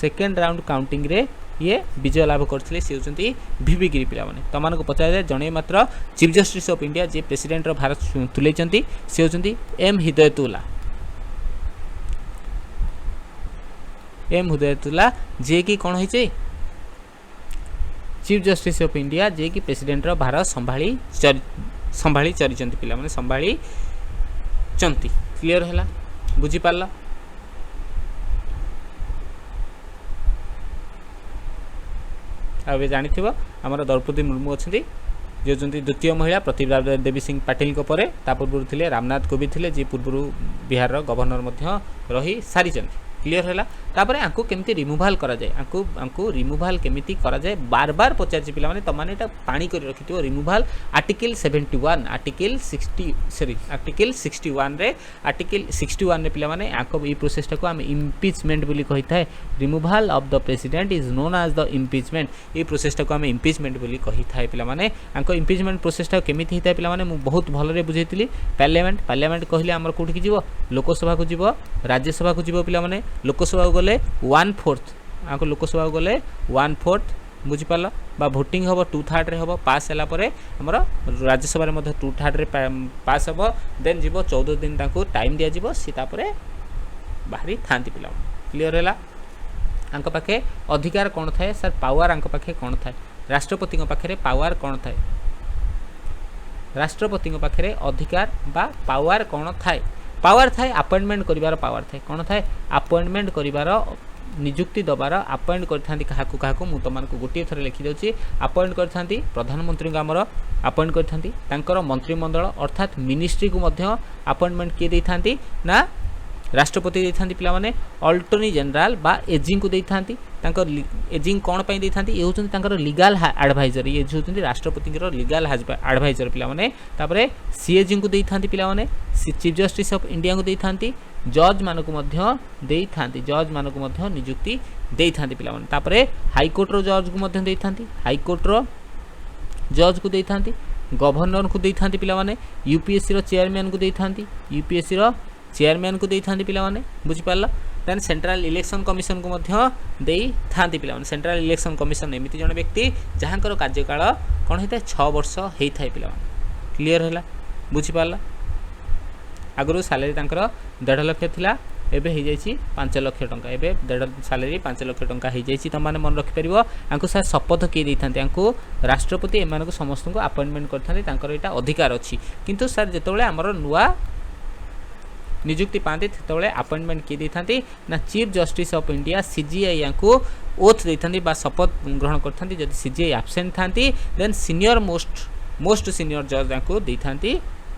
सेकंड राउंड काउंटिंग रे ये विजय लाभ करथिले से होचंती भिबिगिरी पिला माने तमान को पचाय जाय जणे मात्र चीफ जस्टिस ऑफ इंडिया जे प्रेसिडेंट रो भारत तुलेचंती से होचंती एम हिदायतुल्ला जे कि कोन होइचे चीफ जस्टिस ऑफ इंडिया जे कि प्रेसिडेंट रो भारत संभाली चरिचंती पिला माने संभाली चंती क्लियर हैला बुझी पारला आबे जानिथिबो हमर द्रौपदी मुर्मू अछंती जे होचंती द्वितीय महिला प्रतिभा देवी सिंह पाटिल को परे ता पूर्व थिले रामनाथ कोविंद थिले जे पूर्व बिहार रो गवर्नर मध्य रही सारिचंती क्लियर है तापर आंकु केमिति रिमूवाल करा जाए आंकु रिमूवाल केमिति करा जाए बार बार पचार पिला माने तमाने एटा पानी कर रखिथिबो removal article 71 article 60 sorry article 61 रे आर्टिकल 61 रे पिला माने आंको ई प्रोसेस को हम इम्पीचमेंट बोली कहि थाए removal of the president is known as the impeachment ई प्रोसेस को हम इम्पीचमेंट बोली कहि थाए पिला माने आंको इम्पीचमेंट प्रोसेस केमिति हिताए पिला माने मु बहुत भलो रे बुझेतिली पार्लियामेंट कहले हमर कोठी की जीवो लोकसभा को जीवो राज्यसभा को जीवो पिला माने लोकसभा गले 1/4 आको लोकसभा गले 1/4 बुझी पाल बा वोटिंग हम 2/3 रे हम पास हैला परे हमर राज्यसभा रे मध्य 2/3 रे पास हम देन जीवो 14 दिन ताको टाइम दिया जीवो सी तापरे बाहरी थांती पिला क्लियर हैला आंको पाखे अधिकार कोन थाए सर पावर आंको पाखे कोन थाए राष्ट्रपति को पाखे पावर कोन थाए राष्ट्रपति को पाखे अधिकार बा पावर कोन थाए पावर थाए अपॉइंटमेंट करिवार पावर थाए कोन थाए अपॉइंटमेंट करिवार नियुक्ति दबार अपॉइंट करथांती काहाकु काहाकु मु तमानकु गोटिए थरे लिखि देउची अपॉइंट करथांती प्रधानमंत्री को हमर अपॉइंट करथांती तांकर मंत्रिमंडल अर्थात मिनिस्ट्री को मध्य अपॉइंटमेंट किए देथांती ना राष्ट्रपति देथांती पिला माने अल्टर्नी जनरल बा एजिंग को देथांती तांकर एजिंग कोन पई देथांती ए होचंती तांकर लीगल एडवाइजर ये होचंती राष्ट्रपति के लीगल एडवाइजर पिला माने तापरे सीएजिंग को देथांती पिला माने चीफ जस्टिस ऑफ इंडिया को देथांती जज मानको मध्य देथांती जज मानको मध्य नियुक्ति देथांती पिला माने तापरे हाई कोर्ट रो जज को मध्य देथांती हाई कोर्ट रो जज को देथांती गवर्नर को देथांती पिला माने यूपीएससी रो चेयरमैन को देथांती यूपीएससी रो चेयरमैन को देथांती पिला माने बुझि पारला देन सेंट्रल इलेक्शन कमिशन को मध्य देई थांती पिला माने सेंट्रल इलेक्शन कमिशन एमिति जण व्यक्ति जहांकर कार्यकाल कोन हेते 6 वर्ष हेई थाई पिला माने क्लियर हैला बुझि पारला आगरो सैलरी तांकर 1.5 लाख थिला एबे हे जाईची 5 लाख टंका एबे 1.5 सैलरी 5 लाख टंका हे जाईची त माने मन रखि परिबो आंको सर शपथ के देथांती आंको राष्ट्रपति एमान को समस्त को अपॉइंटमेंट करथांती तांकर एटा अधिकार अछि किंतु सर जेतोले हमर नुवा नियुक्ति पाते तेतोले अपॉइंटमेंट किए देथांती ना chief justice of India CJI को ओथ देथांती बा शपथ ग्रहण करथांती जदि सीजीआई एब्सेंट थांती देन सीनियर मोस्ट सीनियर जज को देथांती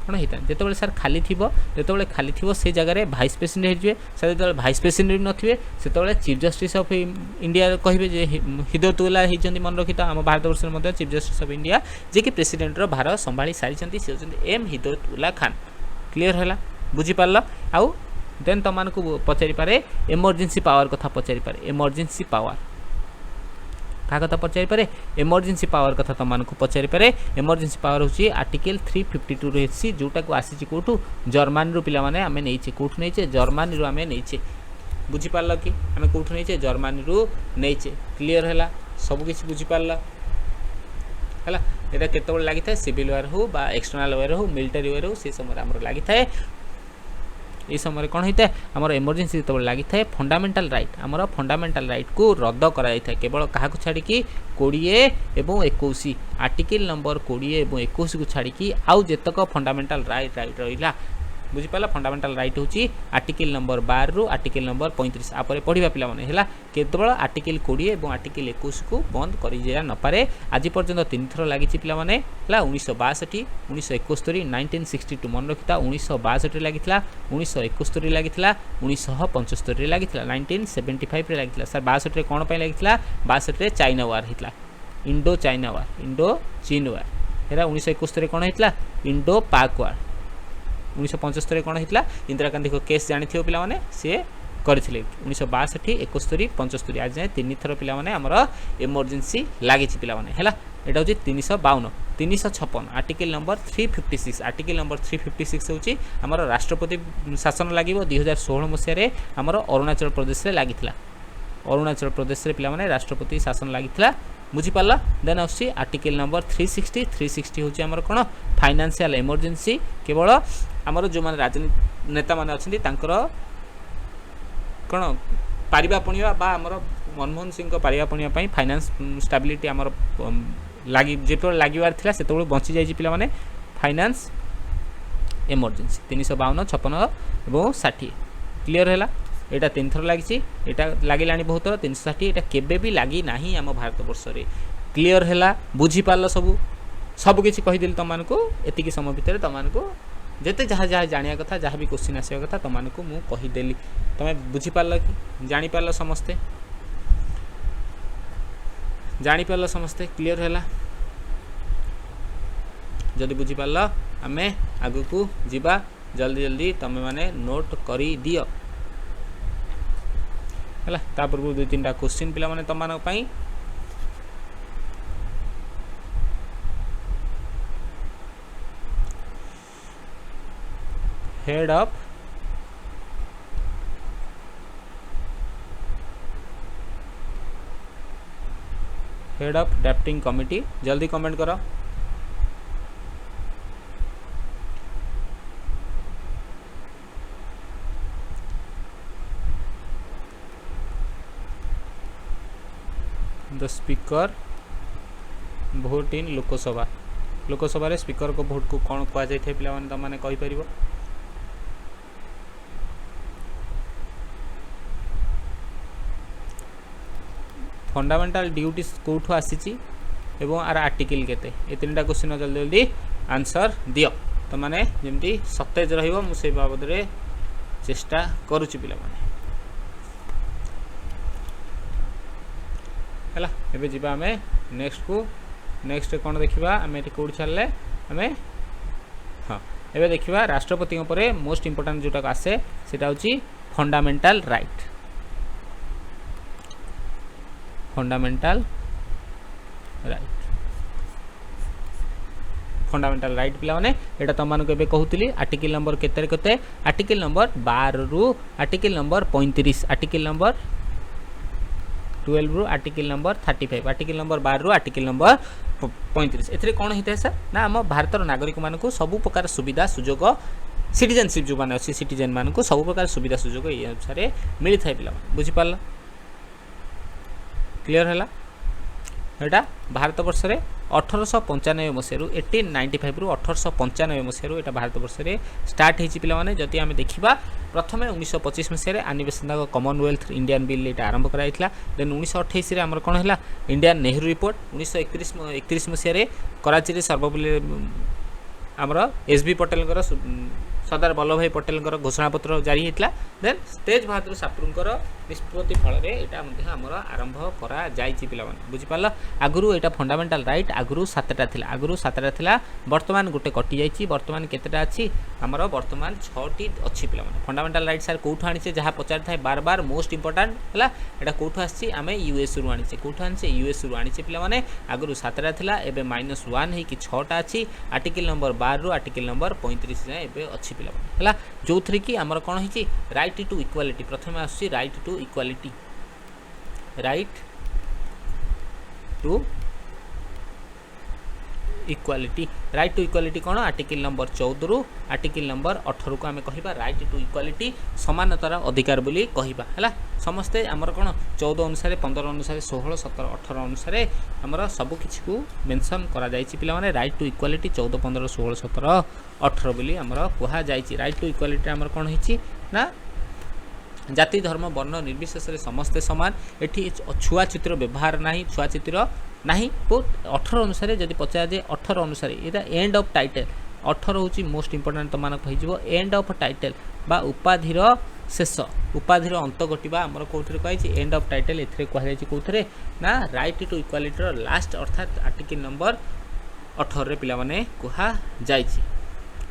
कोन हेता जेतोले सर खाली थिबो से जगह रे वाइस प्रेसिडेंट हेजबे सर जेतोले वाइस प्रेसिडेंट नथिबे सेतोले चीफ जस्टिस ऑफ इंडिया कहबे जे हिदयतुल्ला हिजंती मन रखिता हम भारत वर्ष मध्ये चीफ जस्टिस ऑफ इंडिया जे कि प्रेसिडेंट रो भार संभाली सारिचंती से होचंती एम हिदयतुल्ला खान क्लियर हैला बुझी पारल आउ देन तमान को पचारि पारे इमरजेंसी पावर कथा पचारि पारे इमरजेंसी पावर का कथा पचारि पारे इमरजेंसी पावर कथा तमान को पचारि पारे इमरजेंसी पावर होची आर्टिकल 352 रहसी जोटा को आसी कोठू जर्मनी रो पिला माने हमें नैचे कोठू नैचे जर्मनी रो हमें नैचे बुझी पारल कि हमें कोठू नैचे जर्मनी रो नैचे क्लियर हैला सब किछि बुझी पारल हैला एटा केतबेल लागि थाए सिविल वार हो बा एक्सटर्नल वार हो मिलिटरी वार हो से समय हमर लागि थाए ए समय कौन होता है आमर इमरजेंसी जो लगी था फंडामेंटाल राइट आमर फंडामेंटाल राइट को रद्द कर केवल क्या छाड़ी 20 और 21 आर्टिकल नंबर 20 और 21 को छाड़ी आउ जेतक फंडामेंटाल राइट रहा बुझीपारा फंडामेंटाल राइट होची आर्टिकल नंबर 12 रु आर्टिकल नंबर 35 आपरे पढ़िबा पिला माने हैला केवल आर्टिकल 20 और आर्टिकल 21 को बंद करि जा न पारे आज पर्यंत 3 थर लागिछि पिला माने हैला 1962 1971 1962 मन रखिता 1962 लागितला 1971 लागितला 1975 लागितला 1975 रे लागितला सर 62 रे कोन पय लागितला 62 रे चाइना वार हितला इंडो चाइना वार इंडो चीन वार हेरा 1971 रे कोन हितला इंडो पाक वार 1975 कौन होता इंदिरा गांधी को केस जानी पिला माने सी करथिले 1962 71 75 आज जाए 3 थर पिला माने हमर इमरजेंसी लागि पिला माने हैला एटा होची 352 356 आर्टिकल नंबर 356 आर्टिकल नंबर 356 होची हमर राष्ट्रपति शासन लागिवो 2016 मसिया रे हमर अरुणाचल प्रदेश रे लागितला अरुणाचल प्रदेश रे पिला माने राष्ट्रपति शासन लागितला बुझी पाला देन आसी आर्टिकल नंबर 360 होची हमर कोन फाइनेंशियल इमरजेंसी केवल हमर जो माने राजनीति नेता माने अछंती तांकर कोन पारिबा पणिया बा हमर मनमोहन सिंह को पारिबा पणिया पई फाइनेंस स्टेबिलिटी हमर लागि जेतो लागिवार थिला सेतो बंची जाई पिला माने फाइनेंस इमरजेंसी 352 56 और 60 क्लियर हैला एटा 3 थर लागिछि एटा लागिलानी बहुत थर 360 एटा केबे भी लागी नाही हम भारत वर्ष रे क्लियर है बुझी पाल सब किसी कहीदेली तुमको एतिकी समय भितर तुमको जिते जहाँ जहाँ जाना कथा जहाँ भी क्वेश्चन आसा कथा तुमको मुझे कहीदेली तुम्हें बुझीपार कि जापार समस्ते जापार समस्ते क्लियर है जदि बुझीपार आम आग को जीवा जल्दी जल्दी तुम्हें मैंने नोट कर दियो है पूर्व 2-3टा क्वेश्चन पिला माने तुम हेड ऑफ ड्राफ्टिंग कमिटी जल्दी कमेंट करो the speaker vote in Lok Sabha Lok Sabha speaker को भोट को कौन कह जाए पे मैंने कहीपर फंडामेंटल ड्यूटीज कौटू आसी आर आर्टिकल केते ये 3टा क्वेश्चन जल्दी जल्दी आंसर दियो तो मैंने जमी सतेज रही बाबद चेष्टा करुच्ची पिला माने है एबे जीवा आमे नेक्स्ट को नेक्स्ट कौन देखा आम ये कौट छाड़े आम हाँ एबे देखा राष्ट्रपति मोस्ट इम्पोर्टाट जोटा आसे सेटा होची फंडामेंटल राइट फंडामेंटल राइट पिला माने एटा तुमको एबे कहूली आर्टिकल नंबर केते केते आर्टिकल नंबर 12 रु आर्टिकल नंबर 35 आर्टिकल नंबर 12 रु आर्टिकल नंबर 35 आर्टिकल नंबर 12 रु आर्टिकल नंबर 35 एथरे कौन होता है सर ना आम भारतर नागरिक मानक सबु प्रकार सुविधा सुजोग सिटीजनशिप जो मैंने अच्छी सिटीजन मानक सब प्रकार सुविधा सुजोग ये अनुसार मिली था पिला बुझीपार क्लियर है यहाँ भारत वर्ष में 1895 मसीह 1895 रु 1895 मसीह यहाँ भारत वर्ष में स्टार्ट होती पे जदि आम देखा प्रथम 1925 मसीह आनिबेशन कॉमनवेल्थ इंडियन बिल ये आरंभ कराइला देन 1928 आमर कौन है इंडियन नेहरू रिपोर्ट 1931 मसीह कराची सर्वपल्ली आमर एस.बी. पटेल सरदार वल्लभ भाई पटेल घोषणापत्र जारी होता देन तेज बहादुर सापुर निष्पत्ति फल आमर आरंभ करा पिला बुझीपार आगुरी यहाँ फंडामेंटल राइट आगुरी 7टा थिला आगुरी 7टा थिला बर्तमान गोटे कटि जाइए बर्तमान केतेटा अच्छी आमर बर्तमान 6टी अच्छी पिला फंडामेंटल राइट सार कौटू आनी जहाँ पचार था बार बार मोस्ट इंपोर्टाट है यहाँ कौटू आसी आम यूएस रु आनी कौटू आनी यूएस रु आनी पे आगुरी 7टा थिला एबे -1 होगी 6टा अच्छी आर्टिकल नंबर 12 रु आर्टिकल नंबर 35 जाए अच्छी है जो थी कि आमर कौन है राइट टू इक्वालिटी प्रथम आस right to equality right to equality कौन आर्टिकल नंबर 14 रु आर्टिकल नंबर 18 को आम कह राइट टू इक्वालिटी समानतार अधिकार बोली कहवा है समस्ते आमर कौन 14 अनुसार 15 अनुसार 16 17 18 अनुसार आमर सबकि को मेनसन करा पे राइट टू इक्वालिटी 14 15 16 17 18 बोली आमर कहुई राइट टू इक्वालिटी आमर कौन है ना जाति धर्म वर्ण निर्विशेष समस्ते सामान एटी छुआ चित्र व्यवहार ना छुआ चित्र ना बहुत 18 अनुसार जब पचार जाए 18 अनुसार यहाँ एंड ऑफ टाइटल 18 हूँ मोस्ट इंपोर्टाट तुम हो एंड ऑफ टाइटल बा उपाधिर शेष उपाधिर अंत घटवा आमर कौन कही एंड ऑफ टाइटल ए कहुई कौन ना राइट टू इक्वालिटी लास्ट अर्थात आर्टिकल नंबर 18 पे कहुई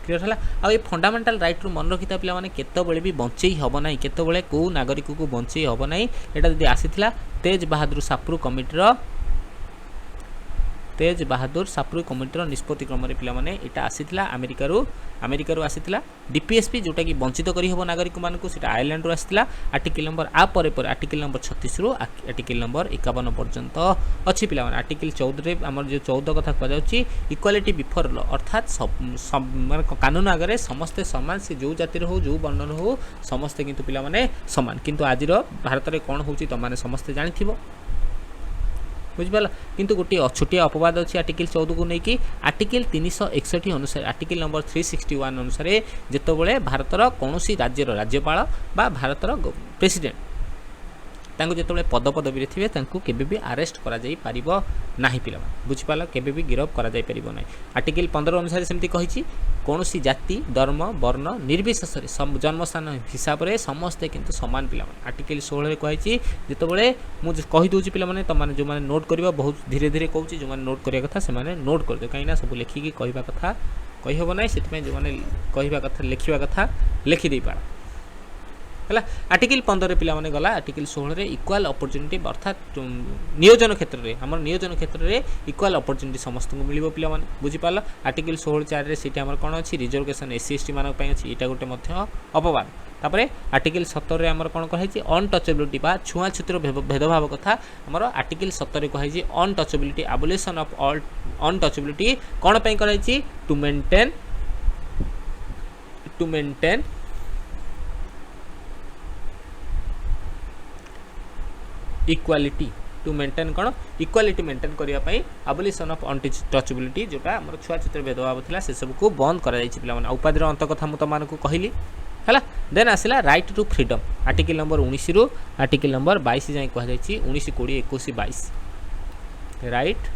क्लियर है आ फंडामेंटल राइट रु मन रखी था पे केतबले भी बंचई हम ना केतबले कौ नागरिक को बंचई हम ना यहाँ जब आसीला तेज बहादुर सापुर कमिटीर तेज बहादुर सापुर कमिटीर निष्पत्ति क्रम पे यहाँ आसीला अमेरिकार आसीला डीपीएसपी जोटा कि वंचित करी हम नागरिक मानक आयरलैंड रु आसीला आर्टिकल नंबर आर्टिकल नंबर 36 रु आर्टिकल नंबर 51 पर्यंत अच्छी पे आर्टिकल 14 आम जो 14 कथा कहुच्छी इक्वालिटी बिफोर लॉ अर्थात कानून आगे समस्ते सामान से जो जातिर हो जो वर्णन हो समस्ते किंतु पिला माने सामान किंतु आज भारत में कौन होची तुम समस्ते जानी बुझिपाल किंतु गोटे छोटिया अपवाद अच्छी आर्टिकल 14 को लेकिन आर्टिकल 361 अनुसार आर्टिकल नंबर 361 अनुसार जितेबाला भारतर कौन राज्यर राज्यपाल बा भारतर प्रेसिडेंट जिते पदपदवी थे केवे भी आरेस्ट करा नहीं पिला बुझिपाल केवे भी गिरफ करा ना आर्टिकल 15 अनुसार सेमती कही कौन जाति धर्म वर्ण निर्विशेष जन्मस्थान हिसाब से समस्ते किंतु समान पिला आर्टिकल 16 कही जिते मुझे कहीदे पे तुमने जो मैंने नोट कर बहुत धीरे धीरे कहूँ जो मैंने नोट करवा कथा से नोट कर दे कहीं सब लिखिकी कहवा कथा कहीहब ना से जो मैंने कहवा कथा लिखा कथा लिखिदे पार है आर्टिकल 15 पे गला आर्टिकल 16 इक्वाल अपॉर्चुनिटी अर्थात नियोजन क्षेत्र में आम नियोजन क्षेत्र में इक्वाल अपॉर्चुनिटी समस्त को मिल पे बुझीपाल आर्टिकल 16(4) से कौन अच्छी रिजर्वेशन SC ST मान यहाँ गोटे अपवाद तापर आर्टिकल 17 आमर कौन कही अनटचेबिलिटी बा छुआछूतर भेदभाव कथा आमर आर्टिकल 17 कही untouchability abolition of all untouchability कौन पे कराई to maintain equality to maintain कौन इक्वालिटी मेंटेन करने एबोलिशन ऑफ अनटचेबिलिटी जोटा आम छुआछूतर भेदभाव था से सब को बंद कर उपाधि अंत कथा मुझे कहली है देन आसला right to freedom article number 19 रु आर्टिकल नंबर 22 जाए कह 19 20 21 22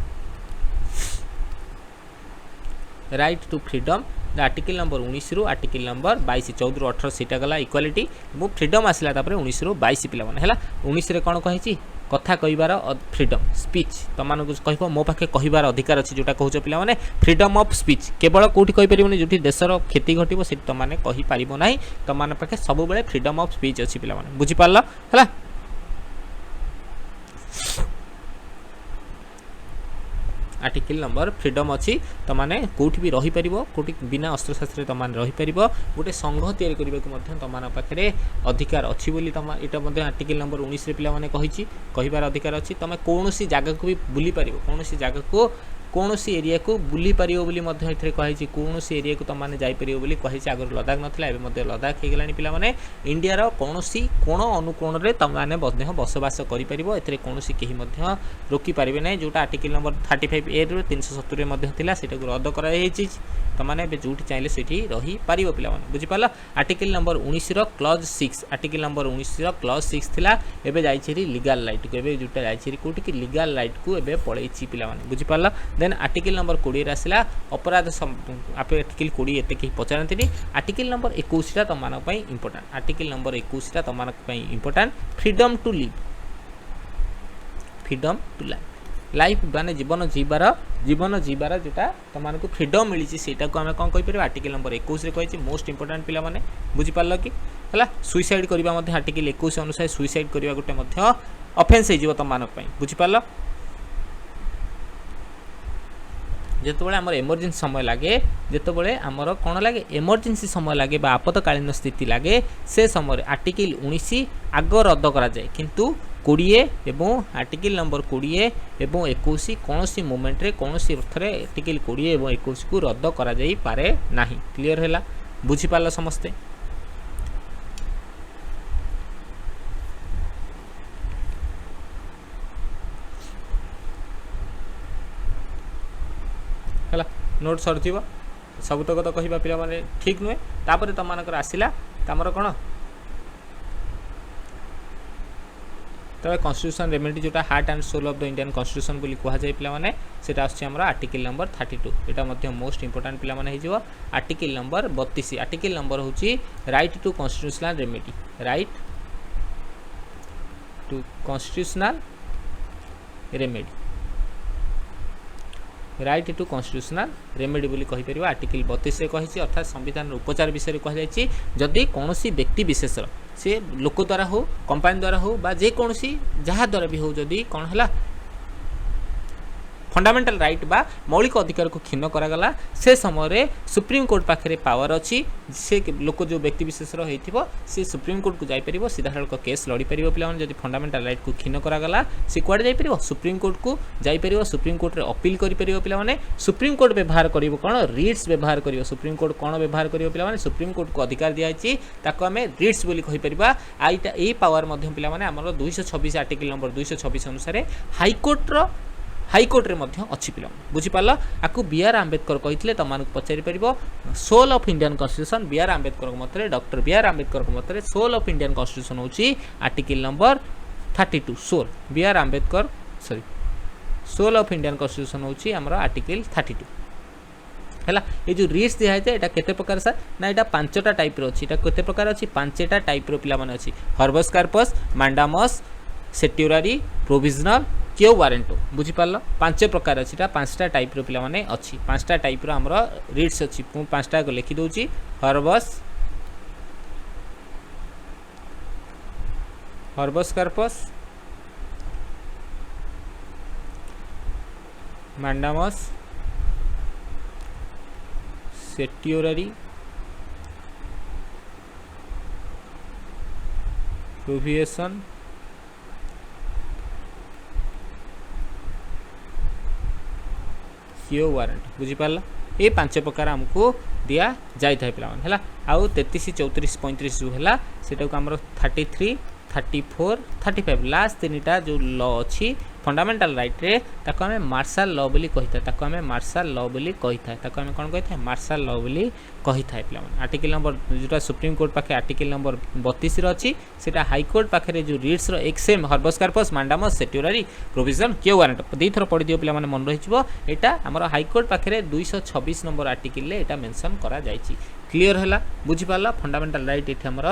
right to freedom article number 19 रु आर्टिकल नंबर 22 14 रु 18 सीटा गला इक्वालिटी वो फ्रीडम आसला 19 रु 22 पिला है 19 रे कौन कही कथा कहबार फ्रीडम स्पीच तुम कह मो पाखे कहबार अधिकार अच्छी जोटा कहूँ पे फ्रीडम ऑफ स्पीच केवल कौटी कहीपर जो देशर क्षति घटो से तुमने कहीपर ना तुम पाखे सब फ्रीडम ऑफ स्पीच अच्छी पे बुझीपार है आर्टिकल नंबर फ्रीडम अच्छी तुमने कौटी भी रहीपर कौटी बिना अस्त्रशास्त्र तुमने रहीपर गोटे संघ तैयारी करने तुम पाखे अधिकार अच्छी तुम यहाँ आर्टिकल नंबर 19 पे कही कहीबार अधिकार अच्छी तुम कौन जगह को भी बुली पार कौन जगह को कौन सी एरिया को बुली पार कही कौन सी एरिया को तुमने जापर कही आगर लदाख नाला एवं लदाख हो गला पे इंडियार कौन कोण अनुकोण में तुमने बसवास कर कौन कहीं रोकी पारे ना जोटा आर्टिकल नंबर 35A रु 370 से रद्द कर तुमने जो चाहिए से रही पार पे बुझीपार article number 19 clause 6 article number 19 clause 6 थिला एबे जाइछेरी लीगल राइट को एबे जोटा जाइछेरी कोठी कि लीगल राइट को एबे पळेछि पिला माने बुझीपार देन आर्टिकल नंबर 20 आसला अपराध आर्टिकल 20 एते कि पचारंतिनी आर्टिकल नंबर 21 टा तमान पई इंपोर्टेंट आर्टिकल नंबर 21 टा तमान पई important freedom to live freedom to life माने जीवन जीवार जोटा तुमको फ्रीडम मिली से आम कौन कहीपर आर्टिकल नंबर 21 कही मोस्ट इंपोर्टेंट पिला माने बुझीपार कि है सुइसाइड करवा आर्टिकल 21 अनुसार सुइसाइड करवा गोटे अफेन्स हो तुम बुझीपार जितेबाला आमर एमरजेंसी समय लगे जितेबाला आमर कौन लगे एमरजेंसी समय लगे आपतकालीन स्थिति लगे से समय आर्टिकल 19 आग रद्द करा जाए किंतु 20 एवं आर्टिकल नंबर 20 एवं 21 कौन सी मोमेंट रे कौन सी अर्थरे आर्टिकल 20 एवं 21 को रद्द करा जाई पारे नाही क्लियर हैला बुझी पारला समस्ते हैला नोट सरथिबो सबतक तो कहिबा पिला माने ठीक नुहे तापर तमानकर आसिला तमर कोन तब कन्स्टिट्यूशन रेमेडी जोटा heart and soul of the Indian constitution बोली कह जाए पे से आर्टिकल नंबर 32 यहाँ मोस्ट इंपोर्टेंट पे आर्टिकल नंबर 32 आर्टिकल नंबर हूँ right to constitutional remedy right to constitutional remedy right to constitutional remedy बोली कहीपर आर्टिकल 32 कही अर्थात संविधान उपचार विषय कहुई जदि कौन व्यक्ति विशेष से लोक द्वारा हो कंपानी द्वारा हो बा जेकोसी जहाँ द्वारा भी हो जदि कौन है फंडामेंटल राइट बा मौलिक अधिकार को क्षीण करागला से समय सुप्रीम कोर्ट पाखे पावर अच्छी से लोक जो व्यक्ति विशेष सी सुप्रीम कोर्ट को जापर सीधा सड़क केस लड़ी पार पे जब फंडामेंटल राइट को क्षीण करागला सी कुआड़े जापर सुप्रीम कोर्ट को जापर सुप्रीम कोर्ट में अपील कर पे सुप्रीम कोर्ट व्यवहार कर कौन रिट्स व्यवहार कर सुप्रीम कोर्ट कौन व्यवहार कर पे सुप्रीम कोर्ट को अधिकार दिखाई आम रिट्स बोली कहीपर यही पावर पे आम 226 आर्टिकल नंबर 226 अनुसार हाईकोर्टर हाईकोर्ट रे मध्य अच्छी पिला बुझीपार आपको B.R. आंबेडकर कहते तुमको पचारि पार soul of Indian constitution B.R. Ambedkar मत डॉक्टर B.R. आंबेडकर मत सोल ऑफ इंडियन कन्स्टिट्यूशन हूँ article number 32 16 B R Ambedkar sorry 16 of Indian constitution होची हमरो आर्टिकल 32 हैला। ये जो रिट्स दिया है एटा केते प्रकार सर ना एटा पांचटा टाइप रो अछि। एटा केते प्रकार अछि पांचटा टाइप रो पिला माने अछि habeas corpus mandamus certiorari prohibition quo warranto बुझी पारलो पांच प्रकार अछि। एटा पांचटा टाइप रो पिला माने अछि पांचटा टाइप रो हमरो रिट्स अछि पु पांचटा को लिखि दोची हर्बस कार्पस मांडामस सेट्यूरारी प्रोविएशन क्यो वारंट बुझी पारला ये पांच प्रकार हमको दिया जाई थाए पिला है आउ 33 34 35 जो है सेटा को हमरो 33 34 35 लास्ट तीनटा जो लॉ अच्छी फंडामेंटल राइट रे ताको हमें मार्शल लॉ बोली कहि था ताको हमें मार्शल लॉ बोली कहि था ताको हमें कोन कहि था मार्शल लॉ बोली कहि था पिला आर्टिकल नंबर जोटा सुप्रीम कोर्ट पाखे आर्टिकल नंबर 32 रो अछि सेटा हाई कोर्ट पाखे रे जो रिट्स रो एक same habeas corpus mandamus certiorari prohibition quo warrant दी थर पढि दियो पिला माने मन रहिजबो एटा हमर हाई कोर्ट पाखे रे 226 नंबर आर्टिकल ले एटा मेंशन करा जायछि क्लियर हैला बुझी पारला फंडामेंटल राइट एठी हमर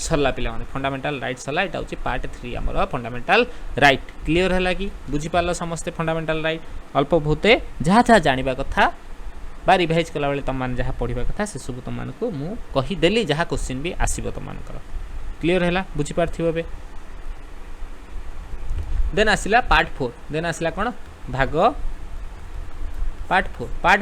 सरला पिला माने फंडामेंटल राइट सरला एटा होछि पार्ट 3 हमर फंडामेंटल राइट क्लियर हैला कि बुझी पारला समस्त फंडामेंटल राइट अल्प बहुते जहा जहा जानिबा कथा बा रिवाइज कला बेले तम मान जहा पढिबा कथा से सब तम मान को मु कहि देली जहा क्वेश्चन भी आसीबो तम मान कर क्लियर हैला बुझी पारथिबो बे देन आसिला पार्ट 4 देन आसिला कोन भाग पार्ट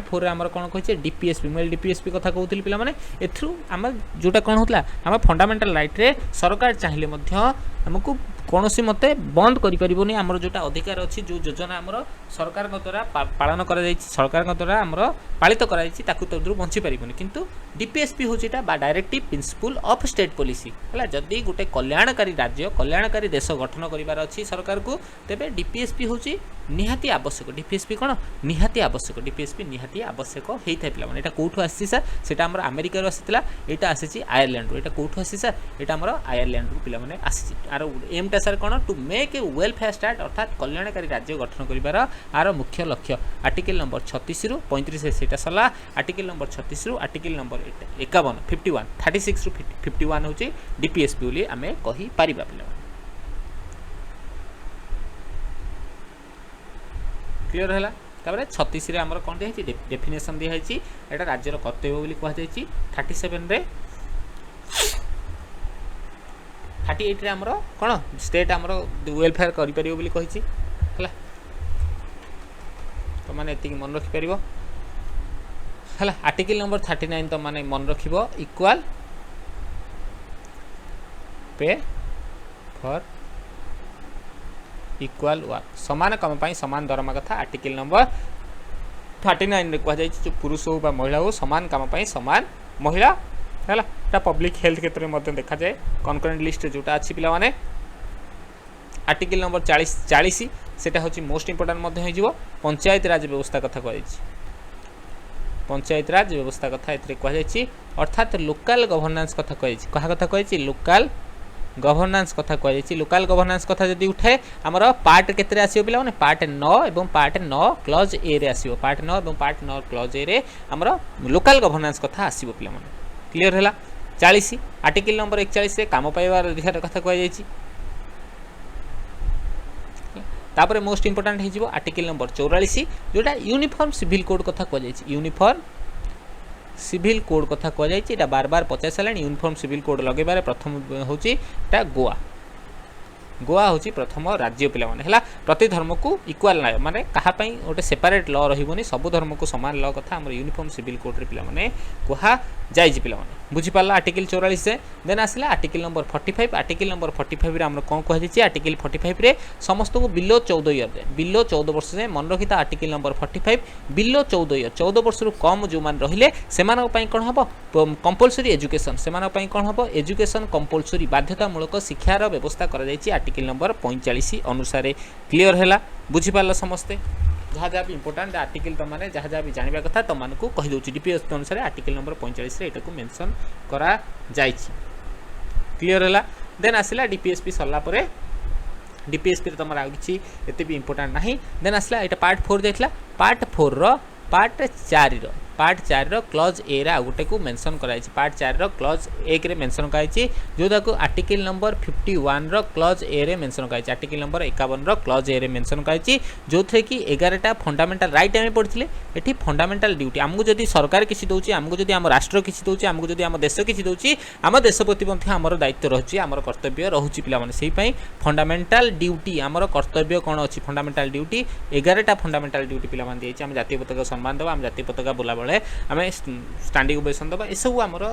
4 रे हमर कोन कहै डीपीएसपी मोबाइल डीपीएसपी कथा कहउतली पिला माने एथ्रु हम जोटा कोन होतला हम फंडामेंटल राइट रे सरकार चाहिले मध्य हमकु कोनोसी मते बंद करि परिबोनी हमर जोटा अधिकार अछि जो योजना हमर सरकार को द्वारा पालन करा जाय सरकार को द्वारा हमर पालित करा जाय ताकु तद्रु बंची परिबोनी किंतु डीपीएसपी होचिटा बा directive principle of state policy हला जदी गुटे कल्याणकारी राज्य कल्याणकारी देश गठन करिवार अछि सरकार को तेबे डीपीएसपी होची निहाती आवश्यक डीपीएसपी कोन निहाती आवश्यक डीपीएसपी निहाती आवश्यक हेइ थाइ पिला माने एटा कोठो आसी सर सेटा हमर अमेरिका रो आसीतला एटा आसीची आयरलैंड रो एटा कोठो आसी सर एटा हमर आयरलैंड रो पिला माने आसीची आरो एम टा सर कोन to make a welfare state अर्थात कल्याणकारी राज्य गठन करिवार आरो मुख्य लक्ष्य आर्टिकल नंबर 36 रु 35 सेटा सला आर्टिकल नंबर 36 रु आर्टिकल नंबर 51 51 36 रु 51 होची डीपीएसपी बोली हमें कहि परिबा पिला क्लियर हैला ताबरे 36 रे हमर कोन देछि डेफिनेशन दिया हैछि एटा राज्यर कर्तव्य बोली कहै जायछि 37 रे 38 रे हमर कोन स्टेट हमर वेलफेयर करि परिबो बोली कहिछि हला तो माने एति मन रखि परिबो हला आर्टिकल नंबर 39 तो माने मन रखिबो equal pay for equal work समान काम पाई समान दरमा कथा आर्टिकल नंबर 39 रे कह जाय पुरुष हो बा महिला हो समान काम पाई समान महिला हैला ता पब्लिक हेल्थ क्षेत्र में मध्य देखा जाए कॉन्करेंट लिस्ट जोटा अछि पिला माने आर्टिकल नंबर 40 सेटा होची मोस्ट इंपोर्टेंट मध्य होई जिवो पंचायत राज व्यवस्था कथा कहै छी पंचायत राज व्यवस्था कथा एतरे कह जाय छी अर्थात लोकल गवर्नेंस कथा कहै छी कहा कथा कहै छी लोकल गवर्नेंस कथा कह जाय छी लोकल गवर्नेंस कथा जदी उठे हमर पार्ट केतरे आसीओ पिला माने पार्ट 9 एवं पार्ट 9 क्लॉज ए रे आसीओ पार्ट 9 एवं पार्ट 9 क्लॉज ए रे हमर लोकल गवर्नेंस कथा आसीओ पिला माने क्लियर हैला 40 आर्टिकल नंबर 41 रे काम पाइबार अधिकार कथा कह जाय छी तापरे मोस्ट इंपोर्टेंट हे जिवो आर्टिकल नंबर 44 जोटा यूनिफॉर्म सिविल कोड कथा कह जाय छी यूनिफॉर्म सिविल कोड कथा कह जाय छी एटा बार बार 50 सालान यूनिफॉर्म सिविल कोड लगेबारे प्रथम होची एटा गोवा होची प्रथम राज्य पिला माने हला प्रति धर्म को इक्वल ना माने कहा पई ओटे सेपरेट लॉ रहिबोनी सब धर्म को समान लॉ कथा हमर यूनिफॉर्म सिविल कोड रे पिला माने कहा जाय जी पिला माने बुझी पाला आर्टिकल 44 से देन आसला आर्टिकल नंबर 45 आर्टिकल नंबर 45 रे हमर कोन कह जाय आर्टिकल 45 रे समस्त को बिलो 14 ईयर दे बिलो 14 वर्ष से मन रखिता आर्टिकल नंबर 45 बिलो 14 ईयर 14 वर्ष रु कम जो मान रहिले सेमान पई कोन हबो कंपलसरी एजुकेशन सेमान पई कोन हबो एजुकेशन कंपलसरी बाध्यतामूलक शिक्षार व्यवस्था करा जाय छी आर्टिकल नंबर 45 अनुसार क्लियर हैला बुझी पाला समस्ते जहाँ जहाँ भी इंपोर्टेंट आर्टिकल तो माने जहाँ जहाँ भी जानवा कथा तो मान को कहि दउची डीपीएस अनुसार आर्टिकल नंबर 45 रे एटा को मेंशन करा जायछि क्लियर हैला देन आसिला डीपीएसपी सरला परे डीपीएसपी तुम आ कि एत भी इंपोर्टाट ना। देन आसला ये पार्ट 4 जाइला पार्ट 4 रो पार्ट 4 पार्ट 4 रो क्लॉज ए रा गोटे को मेंशन कराई पार्ट 4 रो क्लॉज 1 रे मेंशन कराई जोटा को आर्टिकल नंबर 51 रो क्लॉज ए रे मेंशन कराई आर्टिकल नंबर 51 रो क्लॉज ए रे मेंशन कराई जो थे कि 11टा फंडामेंटल राइट आम पढ़ते ये फंडामेंटल ड्यूटी आमको जदि सरकार किसी दौर आमको जदि आम राष्ट्र किसी दौर आमको जदि आम देश किसी दौर आम देश प्रति आमर दायित्व रही आमर कर्तव्य रोचे पे फंडामेंटल ड्यूटी आमर कर्तव्य कौन अच्छी फंडामेंटल ड्यूटी 11टा फंडामेंटल ड्यूटी पे दिए आम जातीय पताका सम्मान देवा आम जातीय पताका बोला बेले आम स्टैंडिंग ओवेशन देवा ये सब आमर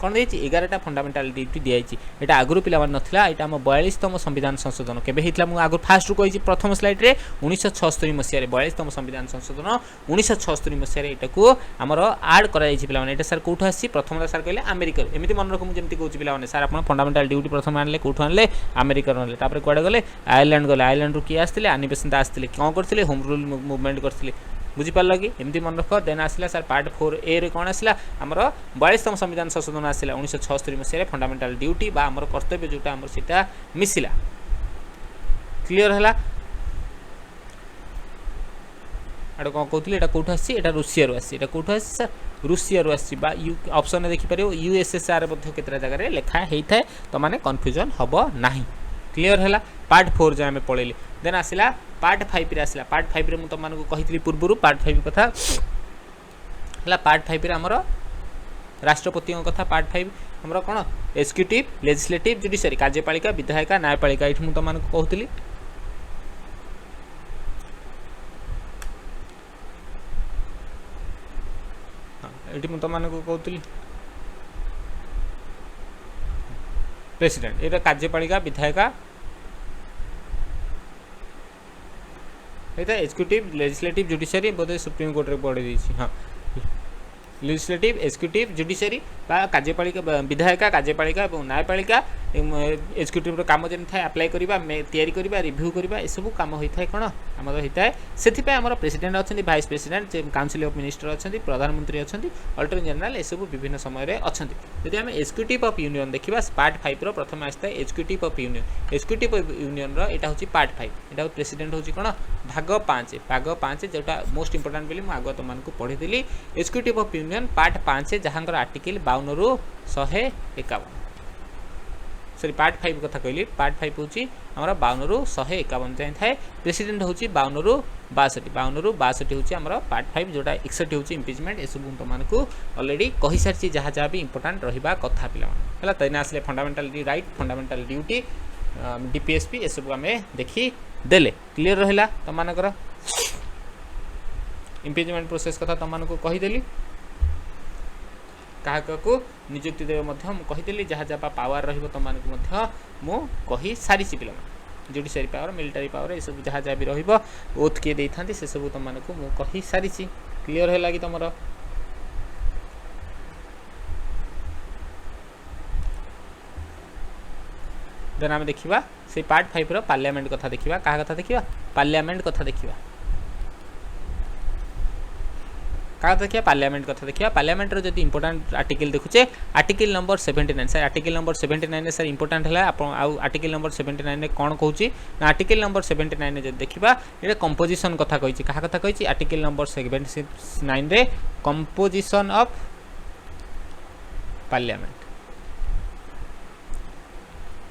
कौन देखिए 11टा फंडामेंटल ड्यूटी दिखाई यहाँ आगुरी पिला नाला यहाँ आम 42तम संविधान संशोधन केवे मुझे आगु फास्ट रू कही प्रथम स्लाइड रे 1976 मसीह 42तम संविधान संशोधन 1976 मसीह यहाँ आमर आड कर सर कौटू आसी प्रथम सर कहले आमेरिका एमती मन रख मुझे कहूँ पे सर आप फंडामेंटल ड्यूटी प्रथम आने कौटू आने आमेरिका आने कड़े गले आयरलैंड गले आयरलैंड रू किए आसते आनी बेसंत आसते कौन करते होम रूल मुवमेंट करते बुझीपार कि एमती मन रख देन आसला सर पार्ट 4 ए रे कौन आसला आमर 42तम संविधान संशोधन आसला 1976 मसीह फंडामेंटल ड्यूटी बा आमर कर्तव्य जोटा आमर सीटा मिसिला क्लियर है आड़ कौन कहते हैं कौटू आसी रूसिया आसी कौटू आसी सर रूसिया आसी ऑप्शन देखिपर यूएसएसआर केतटा जगह लिखा होता है तो माने कन्फ्यूजन हम ना क्लियर है पार्ट 4 जो आम पढ़ेली देन आसला पार्ट 5 रे आसला पार्ट 5 रे मुझे तुमको कही पूर्व पार्ट 5 कथा है पार्ट 5 रे आमर राष्ट्रपति कथा पार्ट 5 आमर कौन एक्जिक्यूटिव लेजिस्लेटिव जुडिशियरी कार्यपालिका विधायिका न्यायपालिका ये मुझे तुमको कहती ये मुझे तुमको कहती प्रेसिडेंट ये कार्यपालिका विधायिका ये एक्जिक्यूटिव लेजिस्लेटिव जुडिशियरी बोधे सुप्रीम कोर्ट रे पढ़ी देछि हाँ लेजिस्लेटिव एक्जिक्यूटिव जुडिशियरी कार्यपालिका विधायिका कार्यपालिका और न्यायपालिका एक्जिक्यूटिव काम जमी था आप्लाय करवा तैयारी करवा रिव्यू करवा ये सब कम होता है कौन आम होता है से आम प्रेसिडेंट अच्छा vice president council of minister अच्छा प्रधानमंत्री अच्छा अल्टर्नेट जनरल ये सब विभिन्न समय अच्छा जब आम एक्जिक्यूटिव ऑफ यूनियन देखा पार्ट 5 प्रथम आसता है executive of union executive of union यहाँ हूँ पार्ट 5 यहाँ प्रेसिडेंट हूँ कौन भाग 5 जोटा मोस्ट इंपोर्टाट बोली मुझे आगे तुमको पढ़ी एक्जिक्यूटिव ऑफ यूनियन पार्ट 5 जहाँ आर्टिकल 52 रू 151 सॉरी पार्ट 5 कथा कहली पार्ट 5 हूँ आम 52 रू 151 जाए थाए प्रेसिडेंट हूँ 52 रू 62 हूँ आम पार्ट 5 जोटा 61 हूँ इम्पिचमेंट ये सब तुमको ऑलरेडी कही सारी जहाँ जहाँ भी इंपोर्टाट रहा कथा पे तेना आसले fundamental right fundamental duty DPSP ये सब आम देखी देले क्लीयर रहा तुमकर इम्पिचमेंट प्रोसेस कथा तुमको कहीदेली क्या निजुक्ति देवे कहीदेली जहाँ जहाँ पावर रुझे कही सारी पे जुडिशियरी पावर मिलिटारी पावर ये सब जहाँ जहाँ भी रोथ किए दे था से सब तुमको मुझे सारी क्लीयर है कि तुम देन आम देखा से पार्ट 5 रो पार्लियामेंट कथा देखा क्या कथा देखा पार्लियामेंट कथा देखा क्या देखिए पार्लियामेंट कथा देखिए पार्लियामेंट जब इंपोर्टाट आर्टिकल देखुचे article number 79 sir article number 79 sir important है आर्टिकल नंबर 79 कौन कहूँ ना आर्टिकल नंबर 79 जब देखा ये कंपोजिशन कथा कही क्या कथा कही आर्टिकल नंबर 79 रे composition of parliament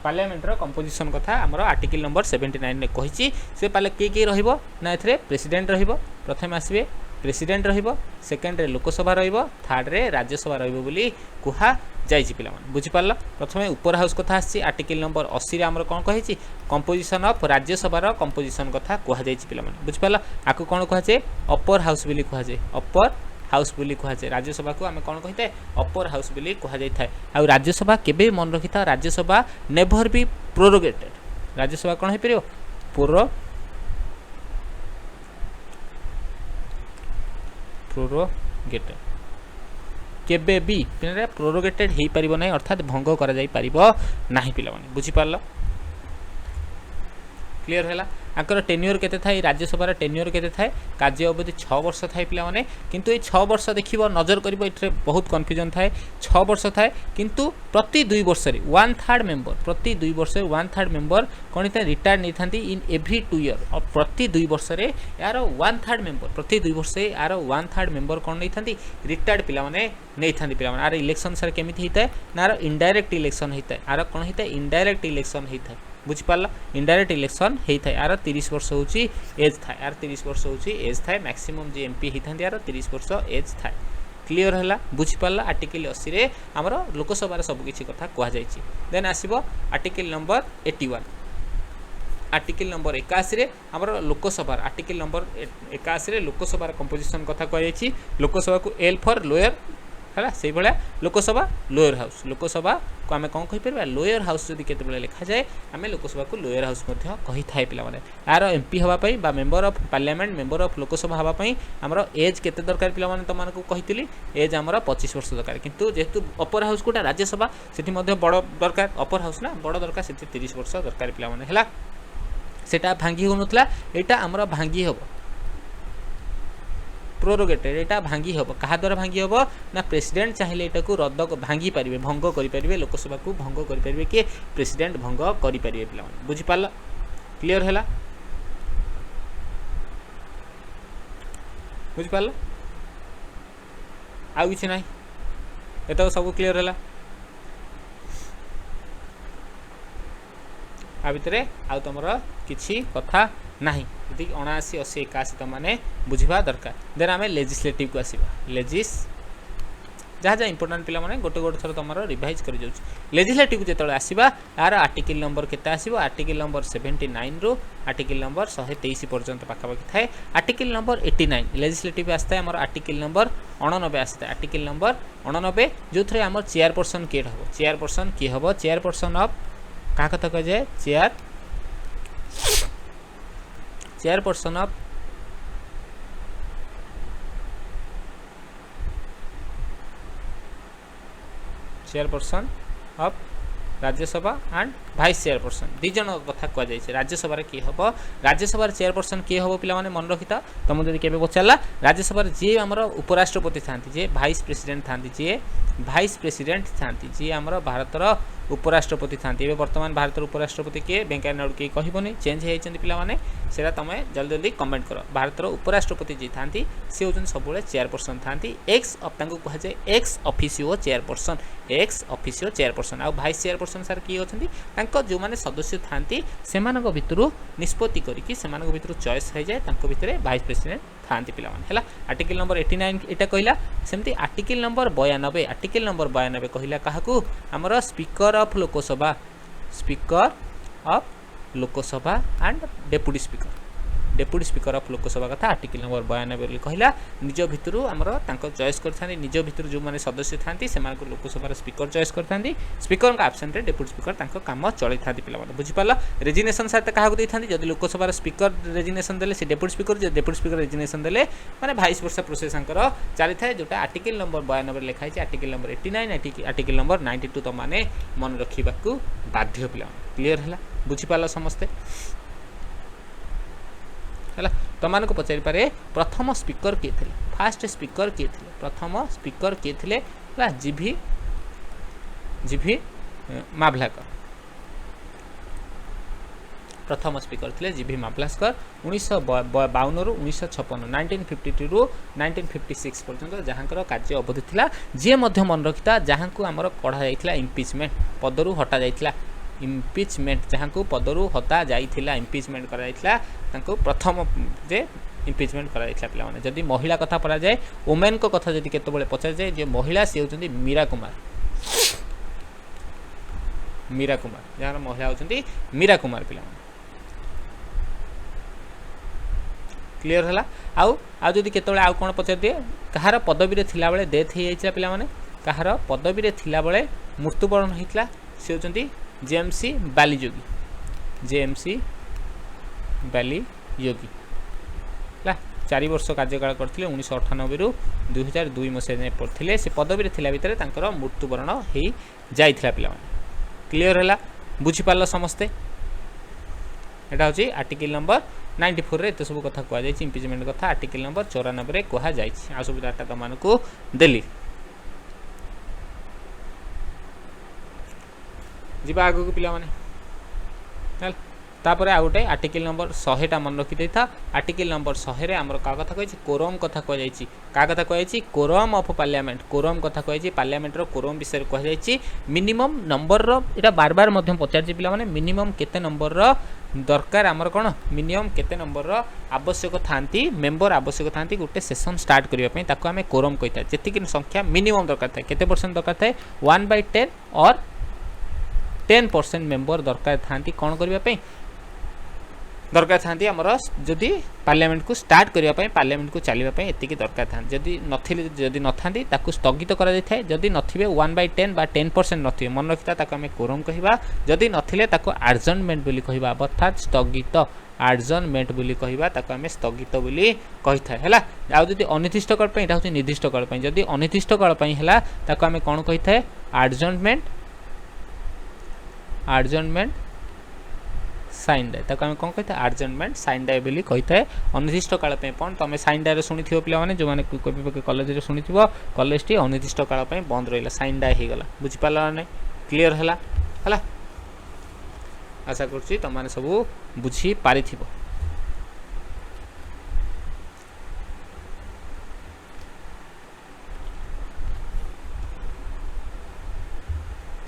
parliament composition कथा आमर आर्टिकल नंबर 79 ने कही से किए किए रहिबो ना एथरे प्रेसिडेंट रहिबो प्रथम आसबे प्रेसिडेंट रहिबो सेकेंड रे लोकसभा रहिबो थर्ड रे राज्यसभा रहिबो बोली कुहा जाइछि पिला मन बुझि पारला प्रथमे ऊपर हाउस कथा आछि आर्टिकल नंबर 80 रे हमर कोन कहिछि कंपोजिशन ऑफ राज्यसभा रो कंपोजिशन कथा कुहा जाइछि पिला मन बुझि पारला आकु कोन कुहा जे अपर हाउस बोली कुहा जे अपर हाउस बोली कुहा जाए राज्यसभा को आम कौन कही अपर हाउस बोली कुहा जाय थाए आ राज्यसभा केबे मन रखि था राज्यसभा नेभर बी प्रोरोगेटेड राज्यसभा कौन हो पार प्रोरोगेटेड केबे भी प्रोरोगेटेड हो पार ना अर्थात भंग करा जाई परिबो नाही पिला माने बुझी पारलो क्लियर है आंकर टेन्योर केते थाए राज्यसभा टेन्योर केते थाए कार्य अवधि 6 वर्ष थाए पिला माने किंतु ए 6 वर्ष देखिबो नजर करिबो एठरे बहुत कन्फ्यूजन थाए 6 वर्ष थाए किंतु प्रति 2 वर्ष रे 1/3 मेंबर प्रति 2 वर्ष 1/3 मेंबर कोन था रिटायर्ड नै थांती इन एवरी 2 ईयर और प्रति 2 वर्ष रे यार 1/3 मेंबर प्रति 2 वर्ष यार 1/3 मेंबर कोन नै थांती रिटायर्ड पिला माने नै थांती पिला माने आर इलेक्शन सर केमिति हिताय नार इनडायरेक्ट इलेक्शन हिताय आर कोन हिताय इनडायरेक्ट इलेक्शन हिताय बुझी पारला इनडायरेक्ट इलेक्शन हेइथाय यार 30 वर्ष होची एज थाय यार 30 वर्ष होची एज थाय मैक्सिमम जे एमपी हेइथांती यार 30 वर्ष एज थाय क्लियर हला बुझी पारला आर्टिकल 80 रे हमर लोकसभा रे सब किछि कथा कोहा जायछि देन आसीबो आर्टिकल नंबर 81 आर्टिकल नंबर 81 रे हमर लोकसभा आर्टिकल नंबर 81 रे लोकसभा रे कंपोजिशन कथा कोहा जायछि लोकसभा को एल फॉर लोअर है से भाया लोकसभा लोअर हाउस लोकसभा को आम कौन कहीपर लोअर हाउस जदि केतबेले लिखा जाए आम लोकसभा को लोअर हाउस कही थाए पे यार एमपी हाँपाई member of parliament member of Lok Sabha हाँपाई आमर एज केते दरकार पे तुमको कही एज आमर 25 वर्ष दरकार किंतु जेहेतु अपर हाउस कोटा राज्यसभा से बड़ दरकार अपर हाउस ना बड़ दरकार से 30 वर्ष दरकार पे सेटा भांगी होनुला एटा आमर भांगी हम प्रोरोगेटेड एटा भांगी हम कहा द्वारा भांगी हम ना प्रेसिडेंट चाहिए एटा को रद्द भांगी पारे भंग करें लोकसभा को भंग करें कि प्रेसिडेंट भंग करें पे बुझीपार क्लीयर है बुझीपार आउ कि ना ये सब क्लीयर है आ भितर आउ तुम किसी कथा नहीं यदि 79 80 81 तुम मैंने बुझा दरकार देन आम लेजिस्लेटिव को आसवा लेजिस जहाँ जहाँ इंपोर्टाट पिला माने गोटे गोटे थर तुम रिवाइज कर लेजिस्लेटिव जो आसवा यार आर्टिकल नंबर केते आसो आर्टिकल नंबर 79 रु आर्टिकल नंबर 123 पर्यंत पाखापाखि थाए आर्टिकल नंबर 89 लेजिस्लेटिव आसता है आम आर्टिकल नंबर 89 आसता है आर्टिकल नंबर 89 जो थे आम चेयरपर्सन किए हम चेयरपर्सन किए हम चेयरपर्सन ऑफ क्या कथा कह जाए chairperson of chairperson of Rajya Sabha and vice chairperson दी जन कथा कह जाए राज्यसभा किए हम राज्यसभा चेयरपर्सन किए हम पे मन रखी तुम जब के पचारा राज्यसभा जी आम उपराष्ट्रपति था जी भाइस प्रेसिडेंट था जी भाइस प्रेसिडेंट था जी आम भारतर उपराष्ट्रपति था बर्तमान भारत उपराष्ट्रपति किए वेंकैया नायडू किए कहबनी चेंज होती पाने से तुम जल्दी जल्दी कमेंट कर भारतर उपराष्ट्रपति जी था सी हूँ सब चेयरपर्सन था एक्स कहुए ex officio chairperson ex officio chairperson आ भाइस चेयरपर्सन सार किए अच्छा जो मैंने सदस्य था से भितर निष्पत्ति करके चॉइस हो जाए भितर भाइस प्रेसिडेंट था पे आर्टिकल नंबर 89 एटा कहला सेमती आर्टिकल नंबर 92 आर्टिकल नंबर 92 कहला काहाकू आमर speaker of Lok Sabha and deputy speaker of Lok Sabha कथा आर्टिकल नंबर 92 कहला निज भितर आमर चॉइस करथांती निज भितर जो माने सदस्य थांती से लोकसभा स्पीकर चॉइस करथांती स्पीकर का एब्सेंट रे डेप्यूटी स्पीकर तांको काम चलै थांती पिला माने बुझि पाला रेजिग्नेशन साथ काहाकू दै थांती जदि लोकसभा स्पीकर रेजिग्नेशन देले से डेप्यूटी स्पीकर रेजिग्नेशन देले माने 22 वर्ष प्रोसेस अंकर चली थाए जोटा आर्टिकल नंबर 92 लिखा है आर्टिकल नंबर 89 आर्टिकल नंबर 92 तो माने मन रखिबाकू बाध्य पिला क्लियर हला बुझि पाला समस्ते है तुमको पचारि पारे प्रथम स्पीकर किए थे फास्ट स्पीकर किए थे प्रथम स्पीकर किए थे जीभी माभलाकर प्रथम स्पीकर थे जीभी माभलास्कर 1952 रु 1956 1952 रु 1956 पर्यंत जहाँकर कार्य अवधि था जी मन रखिता जहाँ को आमर कढ़ा जाइथिला इम्पिचमेंट पदरू हटा जाइथिला इम्पिचमेंट जहाँ को पदरू हता जाइथिला इम्पिचमेंट करा जाइथिला तांको प्रथम जे इम्पिचमेंट करा जाइथिला पिला माने जदि महिला कथा पड़ा जाए वुमेन को कथा जदि केतबेले पचार जाए जे महिला से होचंदी मीरा कुमार जहाँ महिला होचंदी मीरा कुमार पिला माने क्लियर हला आउ जदि केतबेले आउ कोन पचार दिए कहार पदवी रे थिला बेले डेथ हे जाइथिला पिला माने कहार पदवी रे थिला बेले मृत्युवरण होइथिला से होचंदी जेएमसी बाली योगी 4 वर्ष कार्यकाल करते 1998 रु 2002 मसीह पढ़ते से पदवी थिला भितर तांकर मृत्युवरण हो जाइथिला पिला क्लियर है बुझीपार समस्ते एटा होची आर्टिकल नंबर 94 रे एते सब कथा कहै जाय इम्पिचमेंट कथा आर्टिकल नंबर 94 रे कहै जाय आ सब डाटा तमान को देली जीवा आगो को पिला माने चल तापर आ गोटे आर्टिकल नंबर 100 टा मन रखि देता आर्टिकल नंबर 100 रे हमर का कथा कहै कोरम कथा कहै जाय का कथा कहै कोरम ऑफ पार्लियामेंट कोरम कथा कहै पार्लियामेंट रो कोरम विषय कहै जाय मिनिमम नंबर रो एटा बार बार मध्यम पचार पिला माने मिनिमम केते नंबर रो दरकार हमर कोन मिनिमम केते नंबर रो आवश्यक थांती मेंबर आवश्यक थांती गोटे सेशन स्टार्ट करिया पई ताको हमें कोरम कहता जेति कि संख्या मिनिमम दरकार थाए केते परसेंट दरकार थाए 1/10 और 10% मेंबर दरकार थांती कोन करिया पई दरकार थांती हमर जदि पार्लियामेंट को स्टार्ट करिया पई पार्लियामेंट को चलिबा पई एतिकी दरकार थां जदि नथिले जदि नथांती ताकू स्थगित करा जाय थाए जदि नथिबे 1/10 बा 10% नथिबे मन रखिता ताको हमें कोरम कहिबा जदि नथिले ताको एडजर्नमेंट बोली कहिबा अर्थात स्थगित एडजर्नमेंट बोली कहिबा ताको हमें स्थगित बोली कहिथा हैला आ जदि अनिर्दिष्ट काल पई एटा होची निर्दिष्ट काल पई जदि अनिर्दिष्ट काल पई हैला ताको हमें कोन कहिथाए एडजर्नमेंट साइन डाय ताको हम कोन कहता एडजर्नमेंट साइन डाय बोली कहता है अनिर्दिष्ट काल पे पण तमे साइन डाय रे सुनिथियो पिला माने जो माने कोबे कॉलेज रे सुनिथिबो कॉलेज टी अनिर्दिष्ट काल पे बंद रहिला साइन डाय हे गला बुझि पाला नै क्लियर हला हला आशा करछि त माने सब बुझी पारिथिबो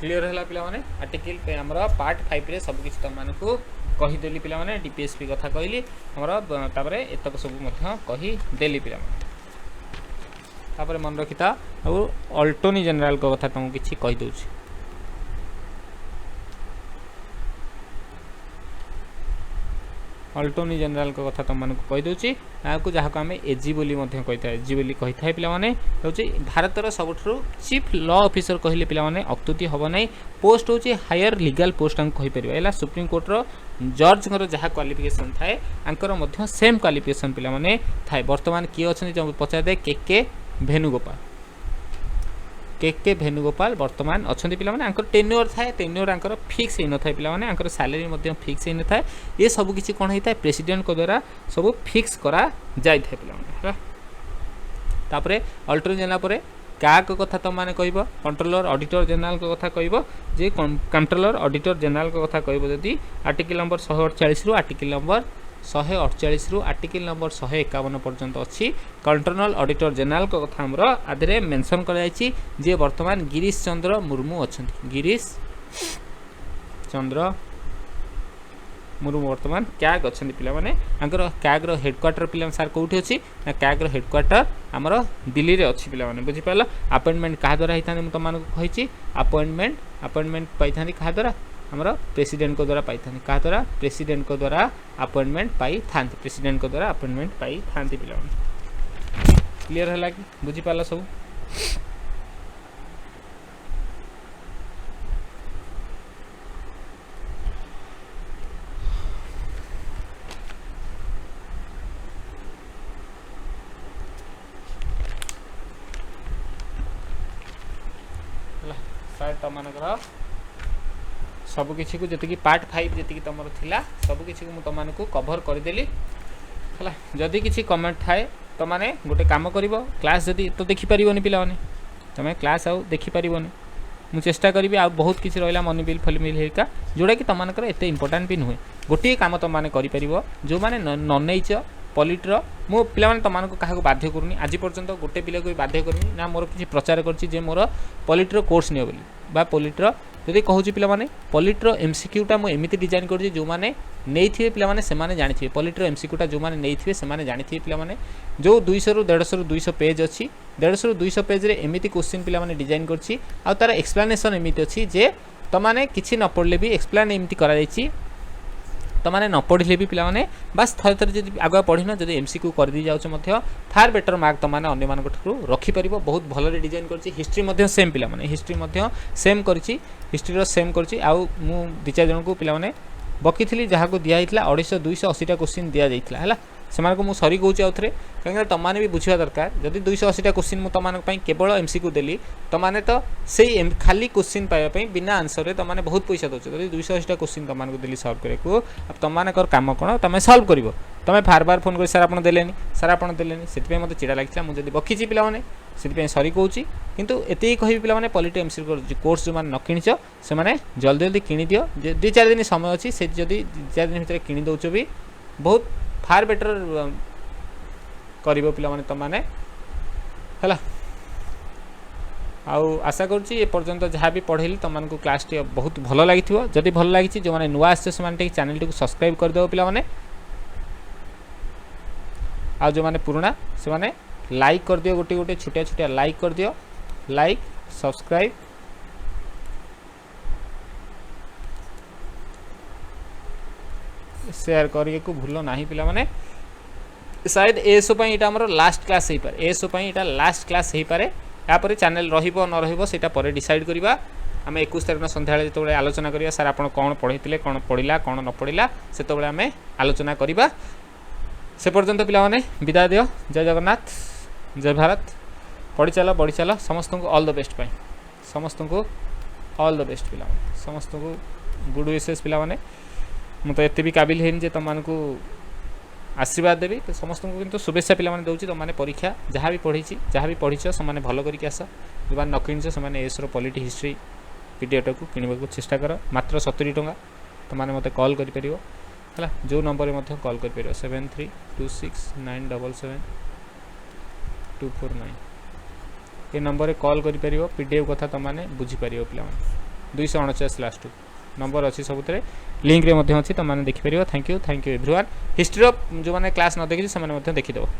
क्लियर हला पिला माने आर्टिकल पे हमरा पार्ट 5 रे सब किछ त माने को कही देली पिला माने डीपीएसपी कथा कहली हमरा तापरे एतक सब मध्य कही देली पिला माने तापरे मन रखिता और अल्टोनी जनरल को कथा तुम किछि कहि दोछि अल्टोनी जनरल को कथा तुम माने कहि दोछि को जहा को हमें एजी बोली मध्य कहिता एजी बोली कहिथाय पिला माने होछि भारत रो सबठरो चीफ लॉ ऑफिसर कहिले पिला माने अक्तुति हबो नै पोस्ट होछि हायर लीगल पोस्ट हम कहि परिबा एला सुप्रीम कोर्ट रो जज गर जहा क्वालिफिकेशन थाए अंकर मध्य सेम क्वालिफिकेशन पिला माने थाए वर्तमान की अछन जो पचा दे के भेनुगोपाल वर्तमान अछंती पिला माने अंकर टेन्योर थाए टेन्योर अंकर फिक्स हे न थाए पिला माने अंकर सैलरी मध्य फिक्स हे न थाए ये सब किछि कोन हेता प्रेसिडेंट को द्वारा सब फिक्स करा जाय थाए पिला माने तापरे अल्टरनेट जनरल परे काक कथा तो माने कहबो कंट्रोलर ऑडिटर जनरल को कथा कहबो जे कंट्रोलर ऑडिटर जनरल को कथा कहबो जदी आर्टिकल नंबर 148 रु आर्टिकल नंबर 148 रु आर्टिकल नंबर 151 पर्यंत अछि कंट्रोलर ऑडिटर जनरल को कथा हमरो आदरे मेंशन कर जायछि जे वर्तमान गिरीश चंद्र मुर्मू अछंती गिरीश चंद्र मुर्मू वर्तमान कैग अछंती पिला माने अंकर कैग रो हेडक्वार्टर पिला सर कोठी अछि ना कैग रो हेडक्वार्टर हमरो दिल्ली रे अछि पिला माने बुझि पाला अपॉइंटमेंट का द्वारा हिताने म तमान को कहिछि अपॉइंटमेंट पाइथानी का द्वारा हमरो प्रेसिडेंट को द्वारा पाइथानी का द्वारा प्रेसिडेंट को द्वारा अपॉइंटमेंट पाई थांती प्रेसिडेंट को द्वारा अपॉइंटमेंट पाई थांती पिला माने क्लियर हला कि बुझि पाला सब तमनकर सब किसी को जति पार्ट 5 जति तुम थिला सब किसी को तुम को कवर करदेली है जदि किसी कमेंट थाए तो माने गोटे काम करिवो क्लास जदि तो देखि परिबोनी पिला माने तमे क्लास आउ देखि परिबोनी मु चेष्टा करिवि आ बहुत किसी रहला मनी बिल फल मिल हेका जोड़ा कि तमनकर एते इंपोर्टेंट भी नुहे गोटे काम तुम माने करि परिबो जो माने न नैच पॉलिटर मु पिला माने तमान को काहा को बाध्य करूनी आज पर्यंत गोटे पिला को बाध्य करनी ना मोर किसी प्रचार करछि जे मोर पॉलिटर कोर्स नियो बोली बा पॉलिटर जदि कहूँ पिला माने पॉलिटर एमसीक्यूटा मु एमिति डिजाइन करछि जो माने नैथिबे पिला माने से माने जानिथिबे पॉलिटर एमसीक्यूटा जो माने नैथिबे से माने जानिथिबे पिला माने जो 200 रु 150 रु 200 पेज अछि 150 रु 200 पेज रे एमिति क्वेश्चन पिला माने डिजाइन करछि आ तार एक्सप्लेनेशन एमिति अछि जे तमाने किछि न पढले भी एक्सप्लेन एमिति करा जायछि तमाने न पढ़ले भी पिला माने बस थरे थरे जदि आगुआ पढ़िना जदि एमसीक्यू कर दी जाउछ मध्य फार बेटर मार्क तमाने अन्य मानक ठुरु रखि परिबो बहुत भलो रे डिजाइन करछि हिस्ट्री मध्य सेम पिला माने हिस्ट्री मध्य सेम करछि हिस्ट्री रो सेम करछि आ मु 2-4 जन को पिला माने बकिथिली जहा को दिया हितला 250 280 टा क्वेश्चन दिया जाइतला हला ସେମାନଙ୍କୁ ମୁଁ ସରି କହୁଛି ଆଉଥରେ, କାହିଁକିନା ତମାନେ ବି ବୁଝିବା ଦରକାର ଯଦି 280ଟା କ୍ୱେଶ୍ଚିନ୍ ମୁଁ ତମାନଙ୍କ ପାଇଁ କେବଳ MCQ ଦେଲି, ତମାନେ ତ ସେଇ ଖାଲି କ୍ୱେଶ୍ଚିନ୍ ପାଇବା ପାଇଁ ବିନା ଆନ୍ସରରେ ତମାନେ ବହୁତ ପଇସା ଦେଉଛ। ଯଦି 280ଟା କ୍ୱେଶ୍ଚିନ୍ ତମାନଙ୍କୁ ଦେଲି ସଲ୍ଭ କରିବାକୁ, ତମାନଙ୍କର କାମ କ'ଣ ତମେ ସଲ୍ଭ କରିବ। ତମେ ବାର ଫୋନ୍ କରି ସାର୍ ଆପଣ ଦେଲେନି, ସାର୍ ଆପଣ ଦେଲେନି, ସେଥିପାଇଁ ମୋତେ ଚିଡ଼ା ଲାଗିଥିଲା। ମୁଁ ଯଦି ବଖିଛି ପିଲାମାନେ ସେଥିପାଇଁ ସରି କହୁଛି, କିନ୍ତୁ ଏତିକି କହିବି ପିଲାମାନେ ପଲିଟି MCQ କୋର୍ସ ଯେଉଁମାନେ ନ କିଣିଛ ସେମାନେ ଜଲ୍ଦି କିଣିଦିଅ। 2-4 ଦିନ ସମୟ ଅଛି, ସେ ଯଦି 2-4 ଦିନ ଭିତରେ କିଣି ଦେଉଛ ବି ବହୁତ फार बेटर करिवो पिलामाने तमाने हला। आउ आशा करुच्ची ए पर्यंत जहाँ भी पढ़ेली तुमको क्लास टी बहुत भल लगी। जदि भल लगी जो मैंने नुआ आसते से चैनल टी सब्सक्राइब करदेव पिलामाने, आ जो मैंने पुराना से मैंने लाइक कर दियो, गोटे गोटे छोटिया छोटिया लाइक कर दियो, लाइक सब्सक्राइब शेयर करिए को भूल ना पिला माने। शायद एएसओ पई इटा हमर लास्ट क्लास हे पारे, एएसओ पई इटा लास्ट क्लास हे पारे। या पर चैनल रहिबो न रहिबो सेटा पर डिसाइड करबा। आम 21 तारिख संध्या जो आलोचना करिया सर आपण कौन पढ़ी कौन पढ़ला कौन न पढ़ला से आम आलोचना करबा। से पर्यंत पिला माने विदाय दियो। जय जगन्नाथ, जय भारत। पढ़ी चल समस्त को ऑल द बेस्ट पाई, समस्त को ऑल द बेस्ट पिला माने, समस्त को गुड विशेष पिला माने। मुझे एत भी काबिल है जे तुम को आशीर्वाद देवी, तो समस्त को किंतु शुभेच्छा पिला माने दउची। तुमने परीक्षा जहाँ भी पढ़ी जहाँ भी पढ़ीच से भल करके आस। जो न किणच से एसर पॉलिटी हिस्ट्री पीडीएफ को किणवा को चेष्टा कर। मात्र 70 टंका। तुमने मत कॉल कर है जो नंबर में कॉल कर 7326977249 ये नंबर में कॉल कर पीडीएफ कथा तुमने बुझीपर पिला 249 लास्ट नंबर अच्छी सबुत लिंक रे अच्छी तुमने देखिपर। Thank you everyone. हिस्ट्री जो मैंने क्लास न देखी से देखीदेव।